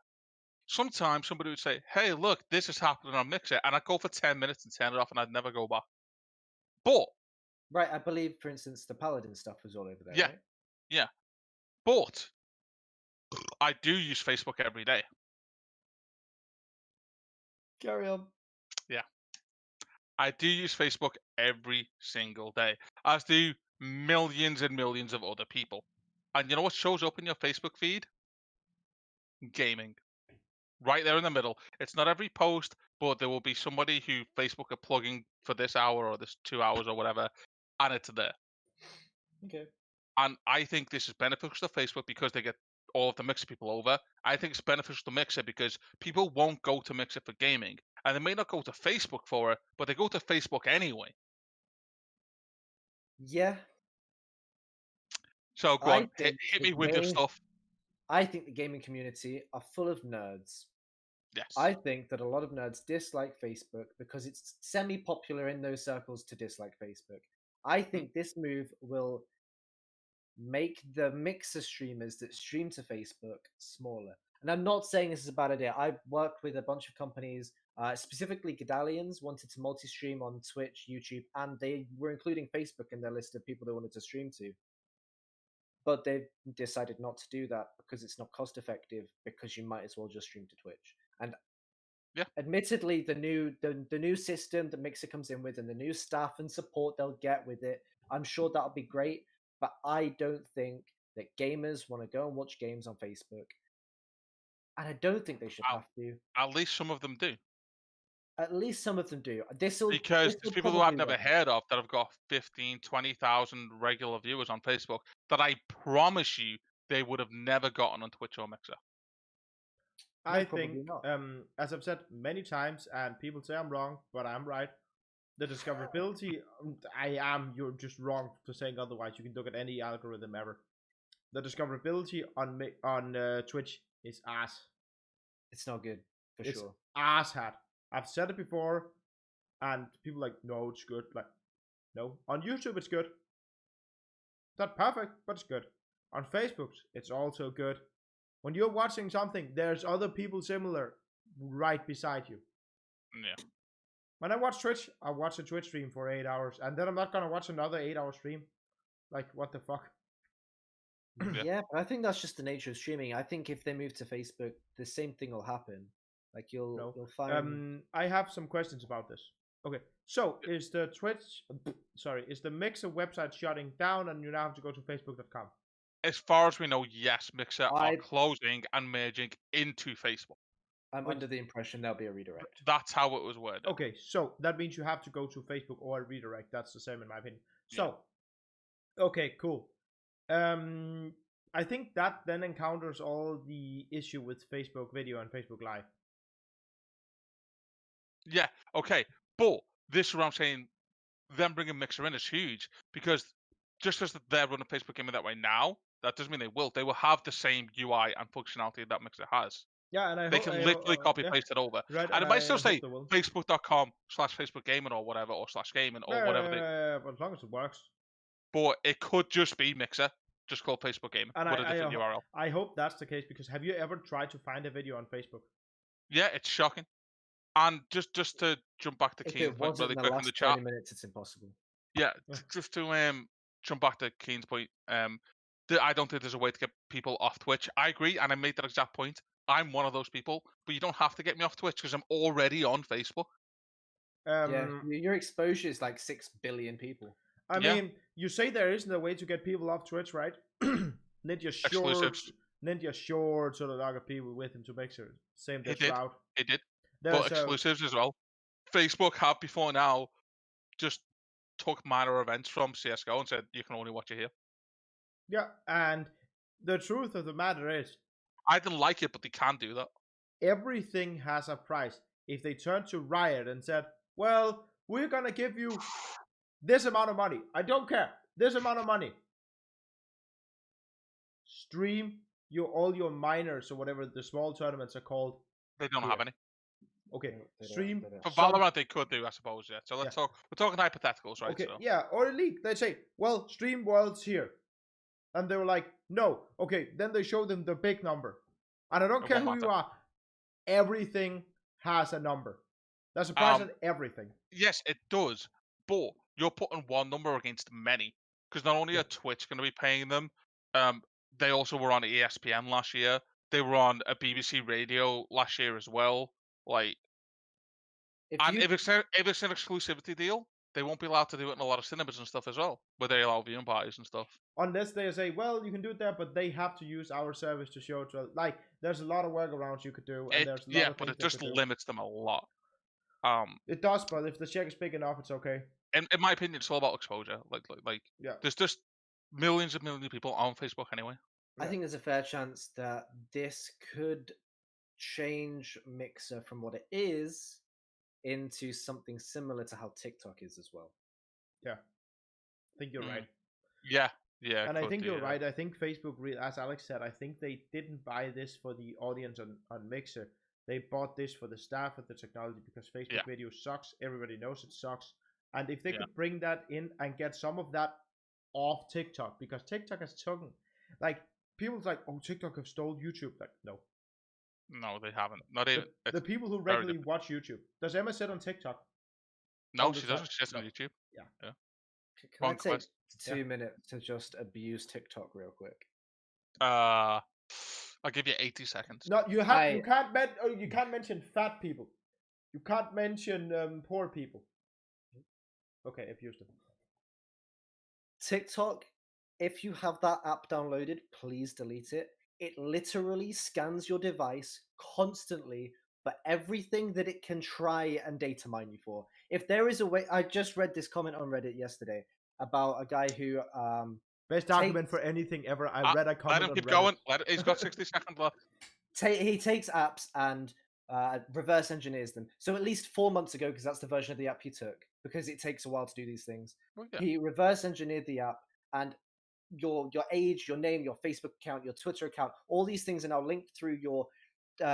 Sometimes somebody would say, hey, look, this is happening on Mixer, and I'd go for 10 minutes and turn it off, and I'd never go back. But Right, I believe, for instance, the Paladin stuff was all over there, yeah, right? yeah. But I do use Facebook every day. Carry on. Yeah. I do use Facebook every single day, as do millions and millions of other people. And you know what shows up in your Facebook feed? Gaming. Right there in the middle. It's not every post, but there will be somebody who Facebook are plugging for this hour or this 2 hours or whatever, and it's there. Okay. And I think this is beneficial to Facebook because they get all of the Mixer people over. I think it's beneficial to Mixer because people won't go to Mixer for gaming. And they may not go to Facebook for it, but they go to Facebook anyway. Yeah. So go on, hit me with your stuff. I think the gaming community are full of nerds. Yes. I think that a lot of nerds dislike Facebook because it's semi-popular in those circles to dislike Facebook. I think this move will make the Mixer streamers that stream to Facebook smaller. And I'm not saying this is a bad idea. I've worked with a bunch of companies, specifically Gadalians, wanted to multi-stream on Twitch, YouTube, and they were including Facebook in their list of people they wanted to stream to. But they've decided not to do that because it's not cost effective, because you might as well just stream to Twitch. And yeah, admittedly, the new system that Mixer comes in with and the new staff and support they'll get with it, I'm sure that'll be great. But I don't think that gamers want to go and watch games on Facebook. And I don't think they should have to. At least some of them do. At least some of them do. Because there's people who I've never heard of that have got 15, 20,000 regular viewers on Facebook that I promise you they would have never gotten on Twitch or Mixer. I think, as I've said many times, and people say I'm wrong, but I'm right. The discoverability, you're just wrong for saying otherwise. You can look at any algorithm ever. The discoverability on Twitch is ass. It's not good, for it's sure. Ass hat. I've said it before, and people are like, no, it's good. Like, no. On YouTube, it's good. Not perfect, but it's good. On Facebook, it's also good. When you're watching something, there's other people similar right beside you. Yeah. When I watch Twitch, I watch a Twitch stream for 8 hours, and then I'm not gonna watch another 8-hour stream. Like, what the fuck? Yeah, but I think that's just the nature of streaming. I think if they move to Facebook, the same thing will happen. Like you'll find. I have some questions about this. Okay, so is the Mixer website shutting down, and you now have to go to Facebook.com? As far as we know, yes, Mixer are closing and merging into Facebook. I'm under the impression there'll be a redirect. That's how it was worded. Okay, so that means you have to go to Facebook or a redirect. That's the same in my opinion. So, okay, cool. I think that then encounters all the issue with Facebook video and Facebook Live. Yeah, okay, but this is what I'm saying. Them bringing Mixer in is huge because just as they're running Facebook gaming that way now, that doesn't mean they will. They will have the same UI and functionality that Mixer has. Yeah, and they can literally copy paste it over. Right, and it might still say facebook.com/Facebook gaming or whatever, or /gaming or whatever. But as long as it works. But it could just be Mixer, just called Facebook gaming, and with a different URL. I hope that's the case, because have you ever tried to find a video on Facebook? Yeah, it's shocking. And just to jump back to Keen's point really quick in the chat. 20 minutes, it's impossible. Yeah, just to jump back to Keen's point. I don't think there's a way to get people off Twitch. I agree, and I made that exact point. I'm one of those people, but you don't have to get me off Twitch because I'm already on Facebook. Yeah, your exposure is like 6 billion people. I mean, you say there isn't a way to get people off Twitch, right? Ninja Short sort of got people with him to Mixer. Same this route. He did. But exclusives as well. Facebook have before now just took minor events from CSGO and said you can only watch it here. Yeah, and the truth of the matter is, I didn't like it, but they can do that. everything has a price. If they turned to Riot and said, well, we're gonna give you this amount of money, I don't care, this amount of money, stream all your minors or whatever the small tournaments are called. They don't here. have any. Okay, They stream. don't. For Valorant, they could do, I suppose. Yeah. So let's Yeah. talk. We're talking hypotheticals, right? Okay, So. yeah, or a league. They say, well, stream Worlds here, and they were like, no. Okay, then they show them the big number, and I don't It care won't who you matter. are. Everything has a number. There's a price on everything. Yes, it does, but you're putting one number against many, because not only are Twitch going to be paying them, they also were on ESPN last year. They were on a BBC radio last year as well. Like, if it's an exclusivity deal, they won't be allowed to do it in a lot of cinemas and stuff as well, where they allow viewing parties and stuff. Unless they say, well, you can do it there, but they have to use our service to show to. Like, there's a lot of workarounds you could do, and there's a lot of things but it they just could do. limits them a lot. It does, but if the check is big enough, it's okay. In my opinion, it's all about exposure. Like, yeah. There's just millions and millions of people on Facebook anyway. I think there's a fair chance that this could change Mixer from what it is into something similar to how TikTok is as well. Yeah, I think you're right. Yeah, yeah. And I think you're right. I think Facebook, as Alex said, I think they didn't buy this for the audience on Mixer. They bought this for the staff of the technology because Facebook video sucks. Everybody knows it sucks. And if they could bring that in and get some of that off TikTok, because TikTok has taken, like, people's like, oh, TikTok have stole YouTube. Like, no. No, they haven't. Not even the people who regularly watch YouTube. Does Emma sit on TikTok? No, she doesn't. She sits on YouTube. Yeah. Can I take 2 minutes to just abuse TikTok real quick? I'll give you 80 seconds. No, you can't mention fat people. You can't mention poor people. Okay, abuse them. TikTok, if you have that app downloaded, please delete it. It literally scans your device constantly for everything that it can try and data mine you for. If there is a way, I just read this comment on Reddit yesterday about a guy who best argument for anything ever. I read a comment. Let him keep going. He's got 60 seconds left. He takes apps and reverse engineers them. So at least 4 months ago, because that's the version of the app he took, because it takes a while to do these things. He reverse engineered the app, and your age, your name, your Facebook account, your Twitter account, all these things are now linked through your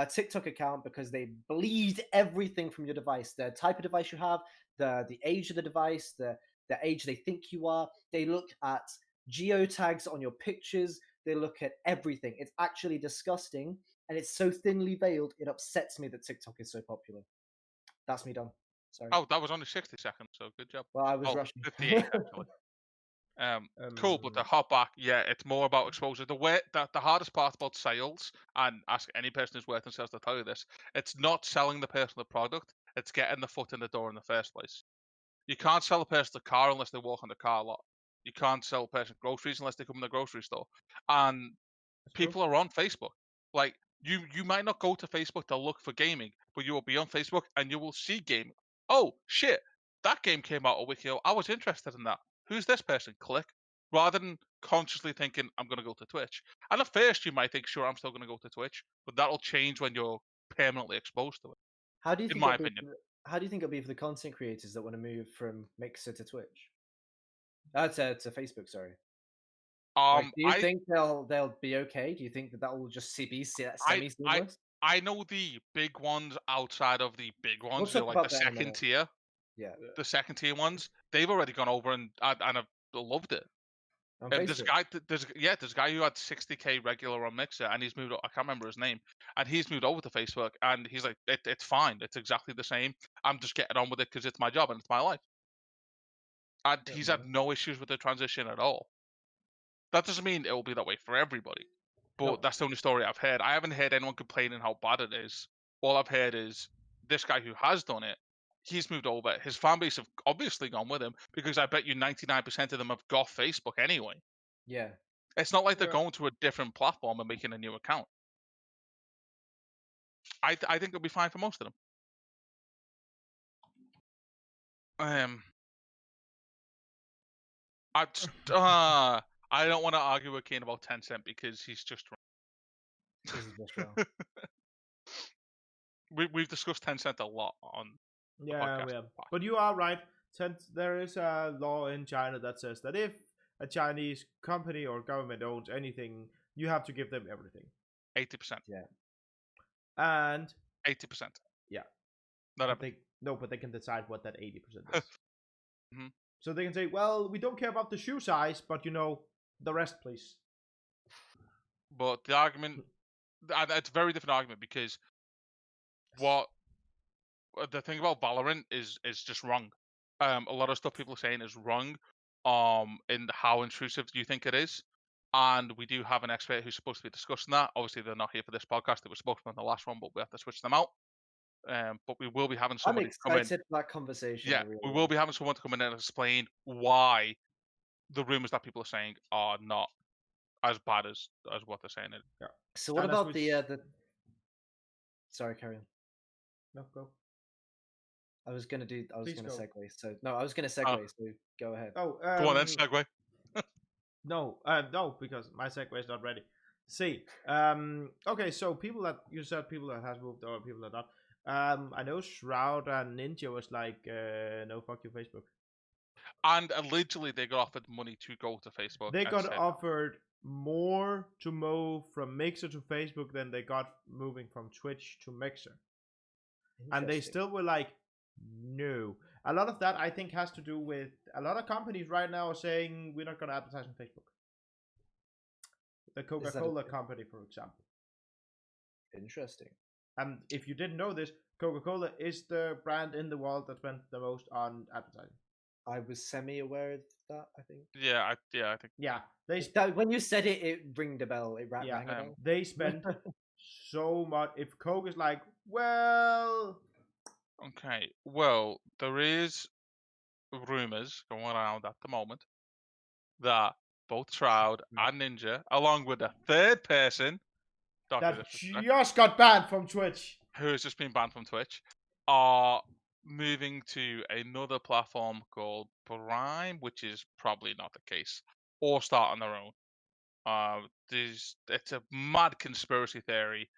TikTok account because they bleed everything from your device. The type of device you have, the age of the device, the age they think you are. They look at geotags on your pictures. They look at everything. It's actually disgusting, and it's so thinly veiled, it upsets me that TikTok is so popular. That's me done. Sorry. Oh, that was only 60 seconds, so good job. Well, I was rushing. 58, actually. Cool, but to hop back, it's more about exposure. The hardest part about sales, and ask any person who's worth in sales to tell you this, it's not selling the person the product, it's getting the foot in the door in the first place. You can't sell a person the car unless they walk on the car lot. You can't sell a person groceries unless they come in the grocery store. And people are on Facebook. Like, you might not go to Facebook to look for gaming, but you will be on Facebook and you will see gaming. Oh, shit, that game came out a week ago. I was interested in that. Who's this person? Click. Rather than consciously thinking, I'm going to go to Twitch. And at first you might think, sure, I'm still going to go to Twitch, but that'll change when you're permanently exposed to it. How do you think in my opinion. How do you think it'll be for the content creators that want to move from Mixer to Twitch? To Facebook, sorry. Do you think they'll be okay? Do you think that will just be semi-seamless? I know the big ones outside of the big ones, like the second tier. Yeah. The second tier ones, they've already gone over and have loved it. There's a guy who had 60k regular on Mixer, and he's moved. I can't remember his name, and he's moved over to Facebook, and he's like, it's fine. It's exactly the same. I'm just getting on with it because it's my job and it's my life. And he's had no issues with the transition at all. That doesn't mean it will be that way for everybody, but that's the only story I've heard. I haven't heard anyone complaining how bad it is. All I've heard is this guy who has done it, he's moved over. His fan base have obviously gone with him because I bet you 99% of them have got Facebook anyway. Yeah. It's not like they're going to a different platform and making a new account. I think it'll be fine for most of them. I don't want to argue with Kane about Tencent because he's just wrong. He's just wrong. we've discussed Tencent a lot on the Yeah, podcast. we have. But you are right. Since there is a law in China that says that if a Chinese company or government owns anything, you have to give them everything. 80%. Yeah. And 80%. yeah, Not but everything. but they can decide what that 80% is. Mm-hmm. So they can say, well, we don't care about the shoe size, but the rest, please. But the argument, it's a very different argument because what the thing about Valorant is just wrong. A lot of stuff people are saying is wrong. In how intrusive do you think it is? And we do have an expert who's supposed to be discussing that. Obviously, they're not here for this podcast. They were supposed to be on the last one, but we have to switch them out. But we will be having I'm someone come in. excited for that conversation. Yeah, we will be having someone to come in and explain why the rumors that people are saying are not as bad as what they're saying. Yeah. So what And about the? Sorry, carry on. No, go. I was gonna Please segue. go. So no, I was gonna segue. So go ahead. Oh, go on then, segue. No, because my segue is not ready. See, okay, so people that you said people that has moved or people that not. I know Shroud and Ninja was like, no, fuck you, Facebook. And allegedly, they got offered money to go to Facebook. They got offered more to move from Mixer to Facebook than they got moving from Twitch to Mixer. And they still were like, no. A lot of that, I think, has to do with a lot of companies right now are saying we're not going to advertise on Facebook. The Coca-Cola company, for example. Interesting. And if you didn't know this, Coca-Cola is the brand in the world that spent the most on advertising. I was semi-aware of that, I think. Yeah, I think. Yeah, when you said it, it ringed a bell. It rang a bell. They spent so much. If Coke is like, well, okay, well, there is rumors going around at the moment that both Shroud and Ninja, along with a third person, that just got banned from Twitch, who has just been banned from Twitch, are moving to another platform called Prime, which is probably not the case, or start on their own. It's a mad conspiracy theory,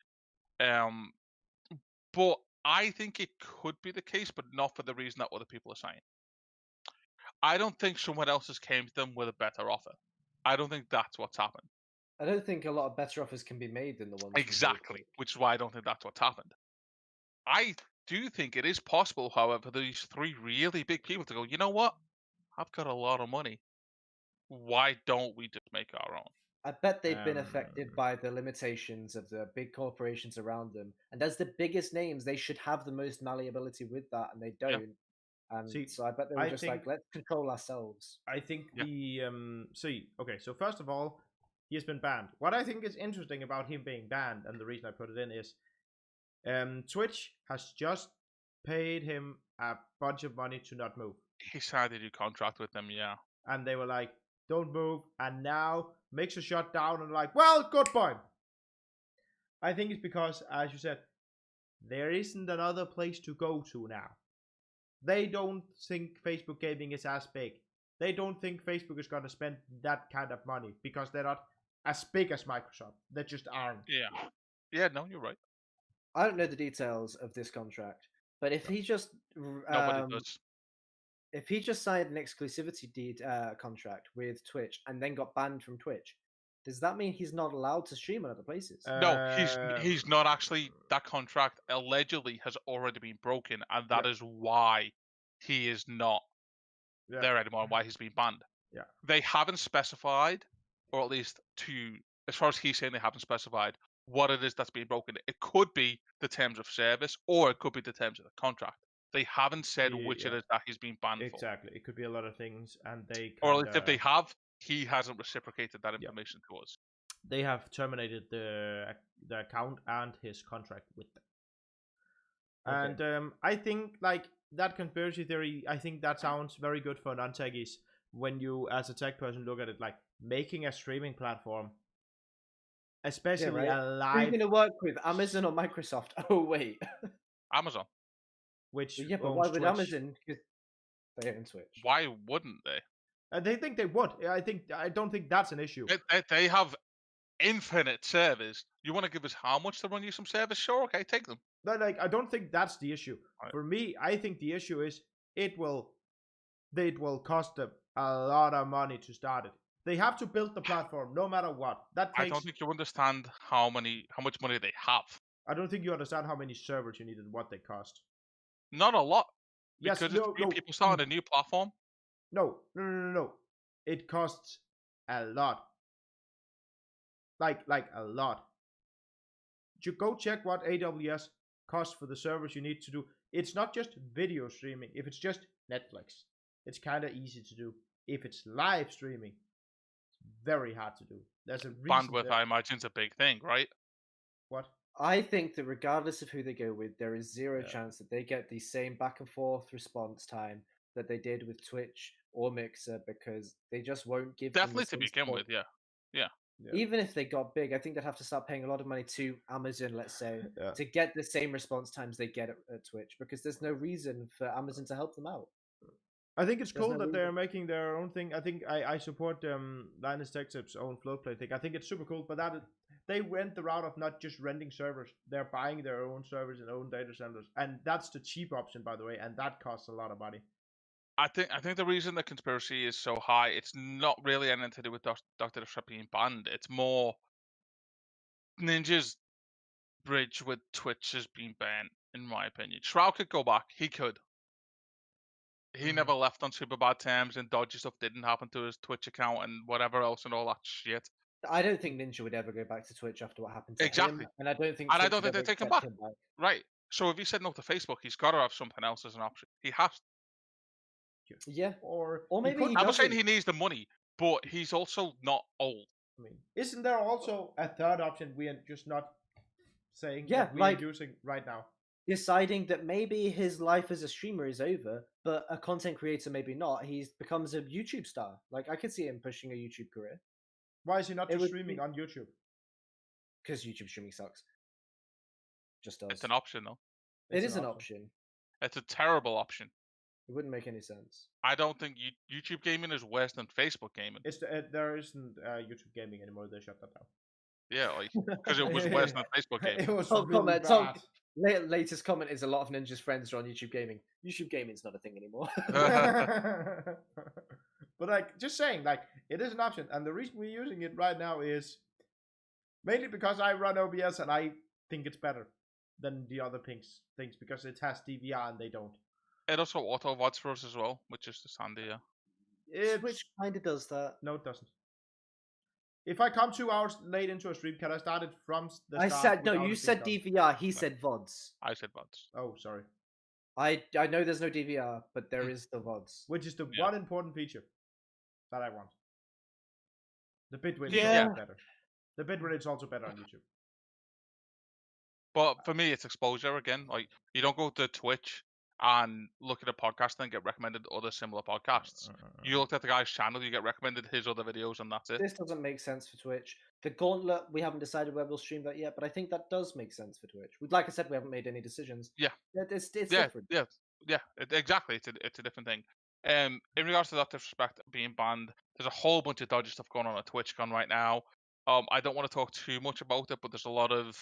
but I think it could be the case, but not for the reason that other people are saying. I don't think someone else has came to them with a better offer. I don't think that's what's happened. I don't think a lot of better offers can be made than the ones. Exactly, which is why I don't think that's what's happened. I do think it is possible, however, for these three really big people to go, you know what? I've got a lot of money. Why don't we just make our own? I bet they've been affected by the limitations of the big corporations around them. And as the biggest names, they should have the most malleability with that, and they don't. Yeah. And so I bet they were just like, let's control ourselves. I think okay, so first of all, he has been banned. What I think is interesting about him being banned, and the reason I put it in is Twitch has just paid him a bunch of money to not move. He signed a new contract with them, yeah. And they were like, don't move, and now makes a shut down and like, well, good point. I think it's because, as you said, there isn't another place to go to now. They don't think Facebook gaming is as big. They don't think Facebook is going to spend that kind of money because they're not as big as Microsoft. They just aren't. Yeah. Yeah, no, you're right. I don't know the details of this contract, but if he just nobody does. If he just signed an exclusivity contract with Twitch and then got banned from Twitch, does that mean he's not allowed to stream on other places? No, he's not actually. That contract allegedly has already been broken, and that is why he is not there anymore. Why he's been banned. Yeah, they haven't specified, or at least as far as he's saying, they haven't specified what it is that's being broken. It could be the terms of service, or it could be the terms of the contract. They haven't said which it is that he's been banned for. Exactly. It could be a lot of things, and they or at least if they have, he hasn't reciprocated that information to us. They have terminated the account and his contract with them. Okay. And I think like that conspiracy theory, I think that sounds very good for non-techies when you, as a tech person, look at it like making a streaming platform, especially a live. Who are you going to work with, Amazon or Microsoft? Oh wait, Amazon. Which but why would Amazon? Because they own Twitch. Why wouldn't they? They think they would. I don't think that's an issue. They have infinite servers. You want to give us how much to run you some servers? Sure, okay, take them. But like, I don't think that's the issue. Right. For me, I think the issue is it will cost them a lot of money to start it. They have to build the platform no matter what. That takes. I don't think you understand how much money they have. I don't think you understand how many servers you need and what they cost. Not a lot. Yes, Because no, it's new people starting a new platform. No. It costs a lot. Like a lot. You go check what AWS costs for the servers you need to do. It's not just video streaming. If it's just Netflix, it's kind of easy to do. If it's live streaming, it's very hard to do. There's a reason. Bandwidth, I imagine, is a big thing, right? What? I think that regardless of who they go with, there is zero Yeah. chance that they get the same back and forth response time that they did with Twitch or Mixer, because they just won't give them the Definitely to same begin support. with, yeah. Yeah. Even if they got big, I think they'd have to start paying a lot of money to Amazon, let's say, Yeah. to get the same response times they get at Twitch, because there's no reason for Amazon to help them out. I think it's There's cool no that they're reason. making their own thing. I think I support Linus Tech Tip's own Floatplay thing. I think it's super cool, but they went the route of not just renting servers. They're buying their own servers and own data centers, and that's the cheap option, by the way, and that costs a lot of money. I think the reason the conspiracy is so high, it's not really anything to do with Dr. Disrupt being banned. It's more Ninja's bridge with Twitch has been banned, in my opinion. Shroud could go back. He could. He never left on super bad terms, and dodgy stuff didn't happen to his Twitch account and whatever else and all that shit. I don't think Ninja would ever go back to Twitch after what happened to Exactly. him, and I don't think And I Twitch don't would think they ever take him accept back. him back. Right. So if he said no to Facebook, he's got to have something else as an option. He has. Yeah. Or maybe he I'm not saying doesn't. he needs the money, but he's also not old. I mean, isn't there also a third option we are just not saying Yeah, that we like- are using right now? Deciding that maybe his life as a streamer is over, but a content creator maybe not. He becomes a YouTube star. Like, I could see him pushing a YouTube career, Why is he not It just would streaming be- on YouTube? because YouTube streaming sucks. Just does. It's an option, though. It It's is an option. It's a terrible option. It wouldn't make any sense. I don't think YouTube gaming is worse than Facebook gaming. It's there isn't YouTube gaming anymore. They shut that down. Yeah, like because it was worse than Facebook gaming. It was Oh, really comment. bad. Latest comment is a lot of Ninja's friends are on YouTube gaming. YouTube gaming's not a thing anymore. But like, just saying, like, it is an option, and the reason we're using it right now is mainly because I run OBS and I think it's better than the other things because it has DVR and they don't. It also auto VODs for us as well, which is just handy. Yeah. Twitch kind of does that. No, it doesn't. If I come 2 hours late into a stream, can I start it from the I start? said no. without You it said being done? DVR. He said VODs. I said VODs. Oh, sorry. I know there's no DVR, but there is the VODs. Which is the Yeah. one important feature that I want. The bitrate is Yeah. also better. The bitrate is also better on YouTube. But for me, it's exposure again. Like you don't go to Twitch and look at a podcast and get recommended other similar podcasts. You looked at the guy's channel, you get recommended his other videos, and that's it. This doesn't make sense for Twitch. The Gauntlet, we haven't decided where we'll stream that yet, but I think that does make sense for Twitch. Like I said, we haven't made any decisions. Yeah. It's yeah, different. Exactly. It's a different thing. In regards to that disrespect being banned, there's a whole bunch of dodgy stuff going on TwitchCon right now. I don't want to talk too much about it, but there's a lot of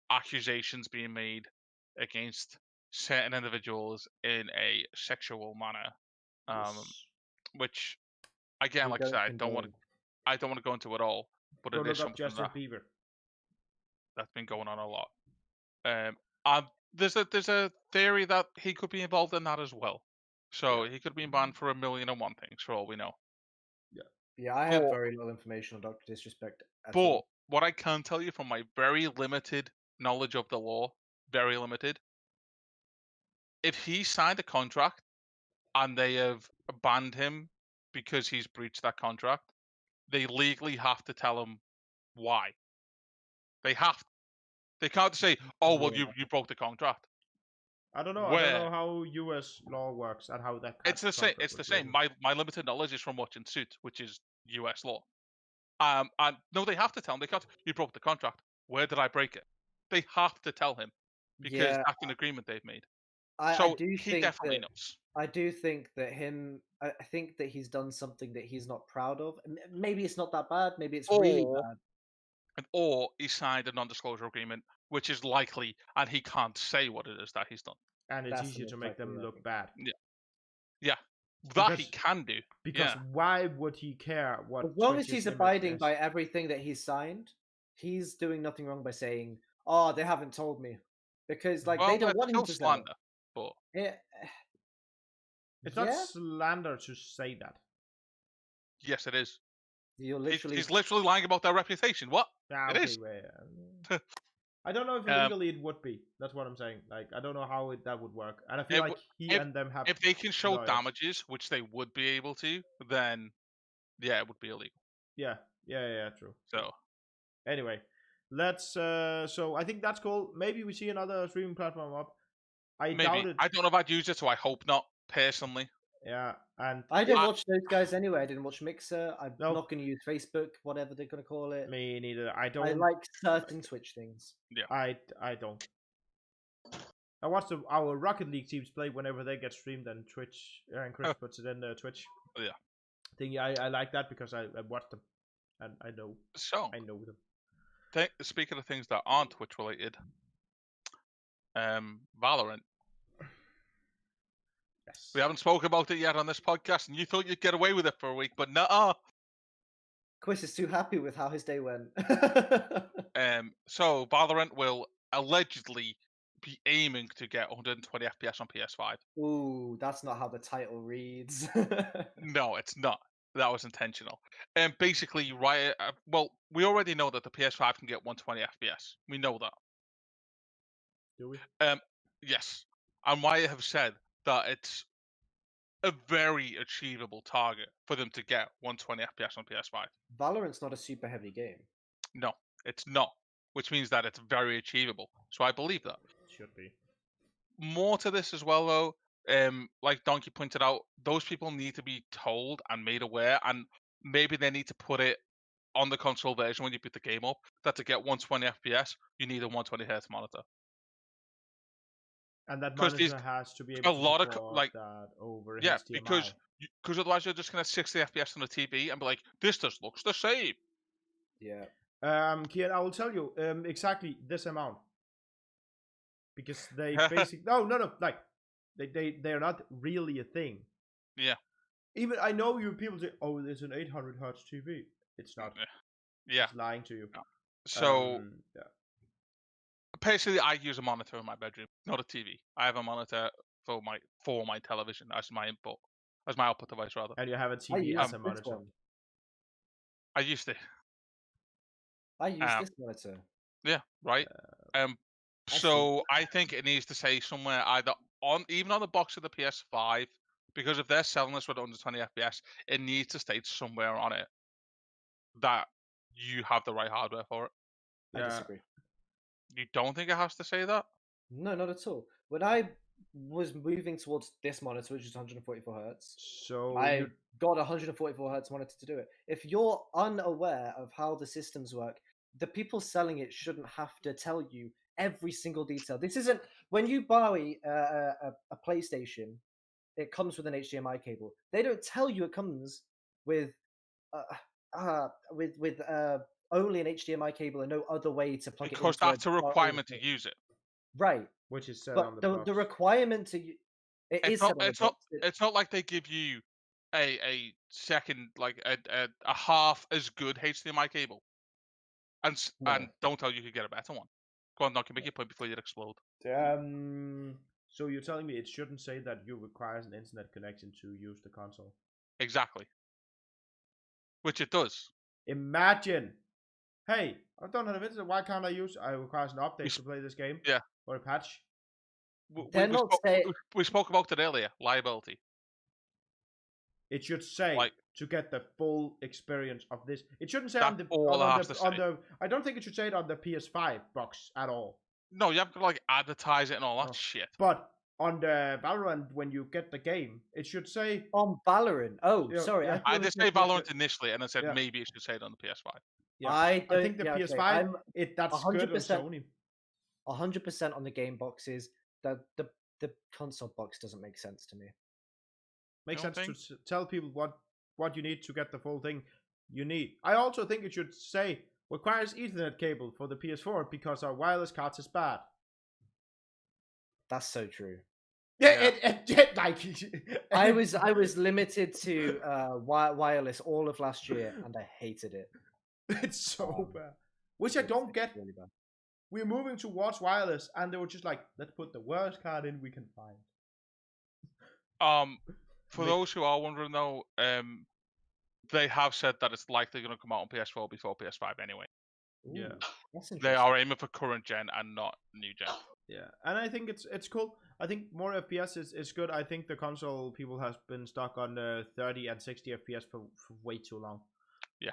accusations being made against certain individuals in a sexual manner, which again, We like I said, I don't want condone. to go into it all, but Go it look is up something Justin that, Bieber. that's been going on a lot. There's a theory that he could be involved in that as well. So he could be banned for 1,000,001 things, for all we know. Yeah, I have But- very little information on Dr. Disrespect at But all. what I can tell you from my very limited knowledge of the law, very limited, if he signed a contract and they have banned him because he's breached that contract, they legally have to tell him why. They have. They can't say, "Oh, well, you broke the contract." I don't know. I Where? don't know how US law works and how that. It's the same. It's the same. My limited knowledge is from watching Suits, which is US law. And no, they have to tell him. They can't. You broke the contract. Where did I break it? They have to tell him because Yeah, that's an agreement they've made. I So do he think definitely that knows. I do think that I think that he's done something that he's not proud of. Maybe it's not that bad. Maybe it's really Or- bad. or he signed a non-disclosure agreement, which is likely, and he can't say what it is that he's done. And it's That's the easier to most make them likely, I look think. bad. Yeah, that he Because can do. because Yeah. why would he care what As long as Twitch's he's image abiding is? by everything that he's signed, he's doing nothing wrong by saying, "Oh, they haven't told me," because like they Well, don't it's want him still to say slander, but it. It's not Yeah, slander to say that. yes, it is. you're literally. He's literally lying about their reputation. What? Yeah, It okay, is. wait. I don't know if Um, legally it would be. That's what I'm saying. Like, I don't know how that would work. And I feel It like w- he if and them have if they can show lawyers. damages, which they would be able to, then yeah, it would be illegal. Yeah, true. So Anyway, let's. So I think that's cool. Maybe we see another streaming platform up. I doubt maybe it. I don't know if I'd use it, so I hope not personally. Yeah, and I didn't I- watch those guys anyway. I didn't watch Mixer. I'm Nope. not going to use Facebook, whatever they're going to call it. me neither. I don't. I like certain Twitch things. I don't. I watch our Rocket League teams play whenever they get streamed, and Twitch and Chris puts it in Twitch. Yeah. Thing I like that because I watch them, and I know So them. speaking of things that aren't Twitch related, Valorant. Yes. We haven't spoken about it yet on this podcast, and you thought you'd get away with it for a week, but no. Chris is too happy with how his day went. So Valorant will allegedly be aiming to get 120 FPS on PS5. Ooh, that's not how the title reads. No, it's not. That was intentional. And basically, right. Well, we already know that the PS5 can get 120 FPS. We know that. Do we? Yes. And Riot have said that it's a very achievable target for them to get 120 FPS on PS5. Valorant's not a super heavy game. No, it's not. Which means that it's very achievable. So I believe that. Should be. More to this as well, though. Like Donkey pointed out, those people need to be told and made aware, and maybe they need to put it on the console version when you put the game up that to get 120 FPS, you need a 120 Hz monitor. And that 'Cause monitor these- has to be a able to lot of support like that over yeah, HDMI. because otherwise you're just gonna 60 FPS on the TV and be like, this just looks the same. Yeah. Kian, I will tell you exactly this amount because they basically no, like they're not really a thing. Yeah. Even I know you people say, oh, there's an 800 hertz TV. It's not. Yeah. It's lying to you. No. So yeah. basically, I use a monitor in my bedroom, not a TV. I have a monitor for my television as my input, as my output device rather. And you have a I TV use as a this monitor. one. I used to. I use this monitor. Yeah. Right. So I think it needs to say somewhere either even on the box of the PS5, because if they're selling this with 120 FPS, it needs to state somewhere on it that you have the right hardware for it. I disagree. You don't think it has to say that? No, not at all. When I was moving towards this monitor, which is 144 hertz, so I got a 144 hertz monitor to do it. If you're unaware of how the systems work, the people selling it shouldn't have to tell you every single detail. This isn't when you buy a PlayStation, it comes with an HDMI cable. They don't tell you it comes with only an HDMI cable and no other way to plug it in. Because that's a requirement to use it. Right. Which is set but on the box. The requirement to it's not like they give you a second, like a half as good HDMI cable, and don't tell you could get a better one. Go on, Donkey, make your point before you explode. So you're telling me it shouldn't say that you requires an internet connection to use the console? Exactly. Which it does. Imagine, hey, I don't have internet. Why can't I use? I requires an update to play this game. Yeah. Or a patch. We spoke about it earlier. Liability. It should say to get the full experience of this. It shouldn't say on the I don't think it should say it on the PS5 box at all. No, you have to advertise it and all that shit. But on the Valorant, when you get the game, it should say on Valorant. Oh, sorry. Yeah. I did say Valorant initially, and I said maybe it should say it on the PS5. Yeah. I think the PS5 that's 100%, good on Sony. 100% on the game boxes. The console box doesn't make sense to me. Makes sense to tell people what you need to get the full thing you need. I also think it should say requires Ethernet cable for the PS4 because our wireless cards is bad. That's so true. Yeah, it like I was limited to wireless all of last year, and I hated it. It's so bad. Which I don't get. Really bad. We're moving towards wireless, and they were just like, let's put the worst card in we can find. For those who are wondering though, they have said that it's likely going to come out on PS4 before PS5 anyway. Ooh, Yeah, that's They interesting. are aiming for current gen and not new gen. yeah, and I think it's cool. I think more FPS is good. I think the console people has been stuck on 30 and 60 FPS for way too long. Yeah.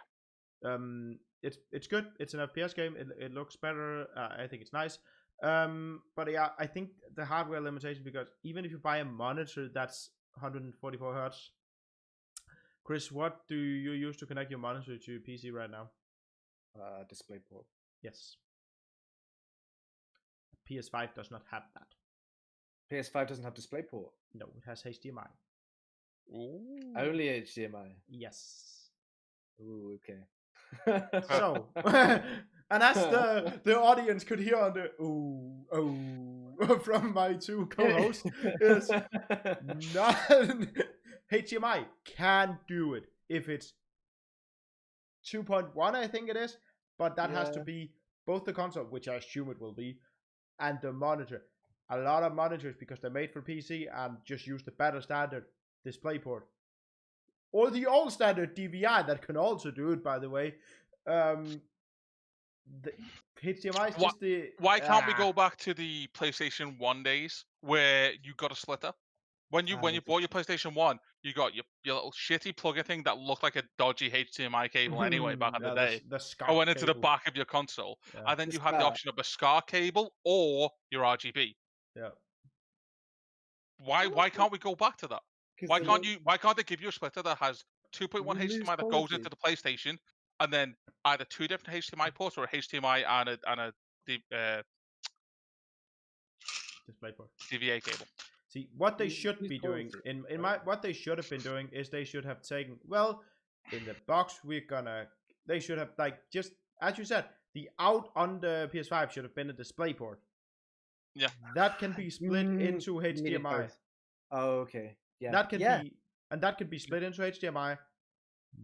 It's good. It's an FPS game. It looks better. I think it's nice. But yeah, I think the hardware limitation, because even if you buy a monitor that's 144 hertz. Chris, what do you use to connect your monitor to PC right now? DisplayPort. Yes. PS5 does not have that. PS5 doesn't have DisplayPort. No, it has HDMI. Ooh. Only HDMI. Yes. Ooh, okay. So, and as the audience could hear on the ooh from my two co-hosts, is not HDMI can do it if it's 2.1, I think it is, but that has to be both the console, which I assume it will be, and the monitor. A lot of monitors, because they're made for PC and just use the better standard DisplayPort. Or the old standard DVI that can also do it, by the way. The HDMI is just the... Why can't we go back to the PlayStation 1 days where you got a splitter? When you bought your PlayStation 1, you got your little shitty plug-in thing that looked like a dodgy HDMI cable anyway back in the day. The SCART I went into the cable. back of your console, and then The you had the SCART. option of a SCAR cable or your RGB. Yeah. Why can't we go back to that? 'Cause Why they can't don't- they give you a splitter that has 2.1 You lose HDMI that goes quality. into the PlayStation, and then either two different HDMI ports or a HDMI and a DisplayPort. DVA cable? See, what they You should lose be doing, quality, what they should have been doing is they should have taken, well, in the box they should have, like, just, as you said, the out on the PS5 should have been a DisplayPort. Yeah. That can be split into you needed HDMI. both. Oh, okay. Yeah. That can yeah. be, and that can be split into HDMI,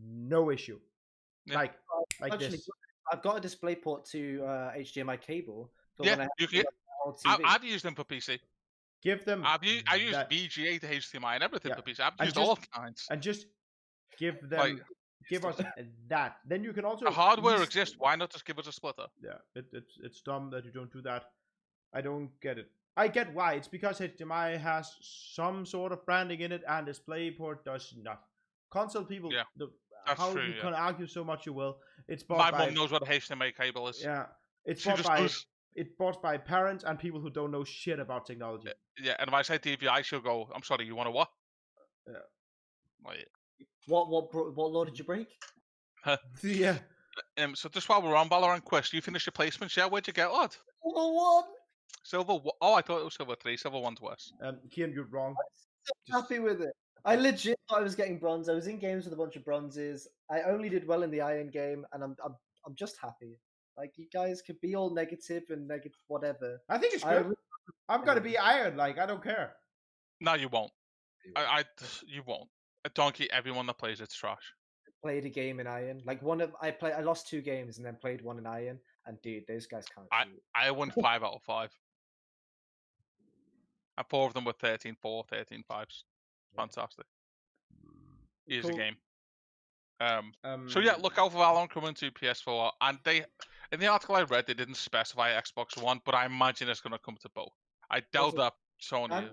no issue. Yeah. Like Actually, this. I've got a DisplayPort to HDMI cable. For Yeah, when I you have can. old TV. I've used them for PC. Give them I use that, VGA to HDMI and everything Yeah. for PC. I've And used just- all kinds. and just give them, Like, give us that. Then you can also the hardware eas- exists. Why not just give us a splitter? Yeah, it's dumb that you don't do that. I don't get it. I get why. It's because HDMI has some sort of branding in it, and DisplayPort does not. Console people, Yeah, that's how true, you yeah. can argue so much you will. It's My bought by mum knows what a HDMI cable is. yeah. It's She bought just by goes, it's bought by parents and people who don't know shit about technology. yeah, and if I say DVI, she'll go, "I'm sorry, you want a what?" Yeah. Like, What law did you break? Yeah. so just while we're on Valorant Quest, you finished your placements, yeah? Where'd you get, lad? What? Silver. Oh, I thought it was Silver 3. Silver 1's worse. Kian, you're wrong. Happy with it. I legit thought I was getting bronze. I was in games with a bunch of bronzes. I only did well in the iron game, and I'm just happy. Like, you guys could be all negative and negative whatever. I think it's I good. I'm gonna be iron. Like, I don't care. No, you won't. You won't. A donkey. Everyone that plays it's trash. played a game in iron. Like I lost 2 games and then played one in iron. And dude, those guys can't shoot. I won 5 out of 5. And 4 of them were 13-4, 13-5s. Fantastic. Easy Cool. game. So yeah, look out for Valorant coming to PS4. And in the article I read, they didn't specify Xbox One, but I imagine it's going to come to both. I doubt that Sony. And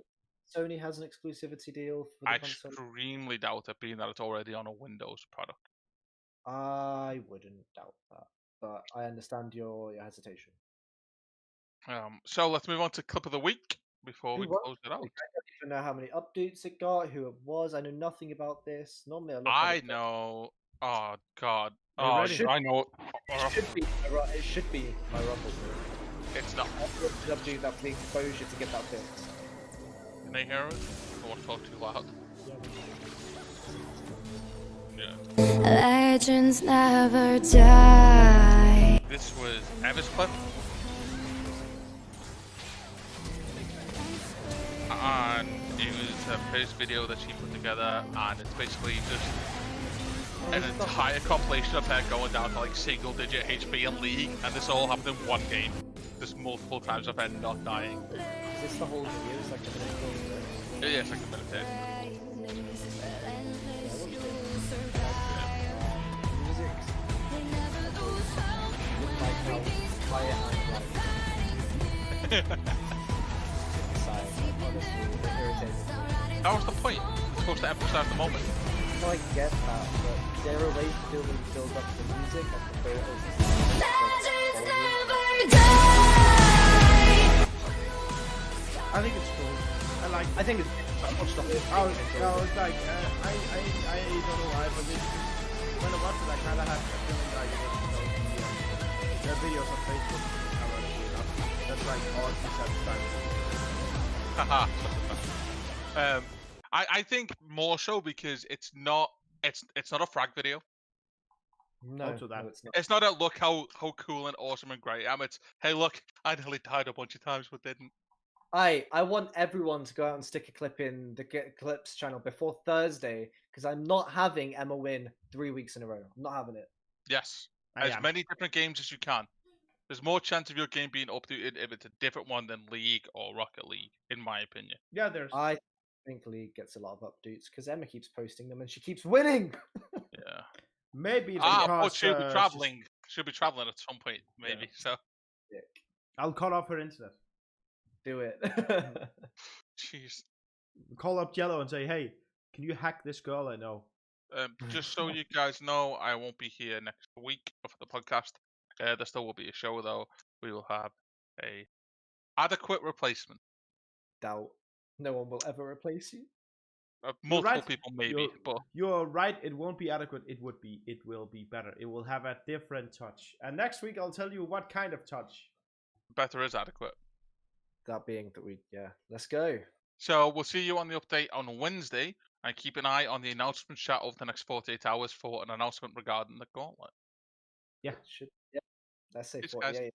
Sony has an exclusivity deal for the I console. extremely doubt it, being that it's already on a Windows product. I wouldn't doubt that, but I understand your hesitation. So let's move on to clip of the week before we Who won? close it out. I don't even know how many updates it got, who it was. I know nothing about this. Normally, I look at I it, but know. Oh God. Are you Oh, ready? I know. it should be my Rumble. It's not. I love doing that for the exposure to get that fix. Can they hear it? I don't want to talk too loud. Yeah. Legends never die. this was Emma's clip. And it was her first video that she put together, and it's basically just an entire compilation of her going down to like single digit HP in League, and this all happened in one game. Just multiple times of her not dying. Is this the whole video? It's like a minute long. Yeah, it's like a minute 10. That was the point. It's supposed to emphasize the moment. No, I get that, but there are ways to build up the music and the photos. I think it's cool. I think it's much stuff. Oh, no, it's like, I don't know why, but when I watched it, I kind of had a feeling like it was, the videos on Facebook, that's like all satisfying. I think more so because it's not a frag video. No, that. no, it's not. It's not a look how cool and awesome and great I am. It's hey look, I nearly died a bunch of times but didn't. I want everyone to go out and stick a clip in the Get Clips channel before Thursday, because I'm not having Emma win 3 weeks in a row. I'm not having it. Yes, as many different games as you can. There's more chance of your game being updated if it's a different one than League or Rocket League, in my opinion. Yeah, there's. I think League gets a lot of updates because Emma keeps posting them and she keeps winning. Yeah. Maybe it's But because she'll be traveling. She'll be traveling at some point, maybe. Yeah. So. I'll call off her internet. Do it. Jeez. Call up Jello and say, hey, can you hack this girl I know? Just so you guys know, I won't be here next week for the podcast. There still will be a show though. We will have a adequate replacement. Doubt. No one will ever replace you. Multiple people maybe, but you're right. It won't be adequate. It will be better. It will have a different touch. And next week I'll tell you what kind of touch. Better is adequate. That being that let's go. So we'll see you on the update on Wednesday, and keep an eye on the announcement chat over the next 48 hours for an announcement regarding the gauntlet. Yeah. Let's say Peace, 48. guys.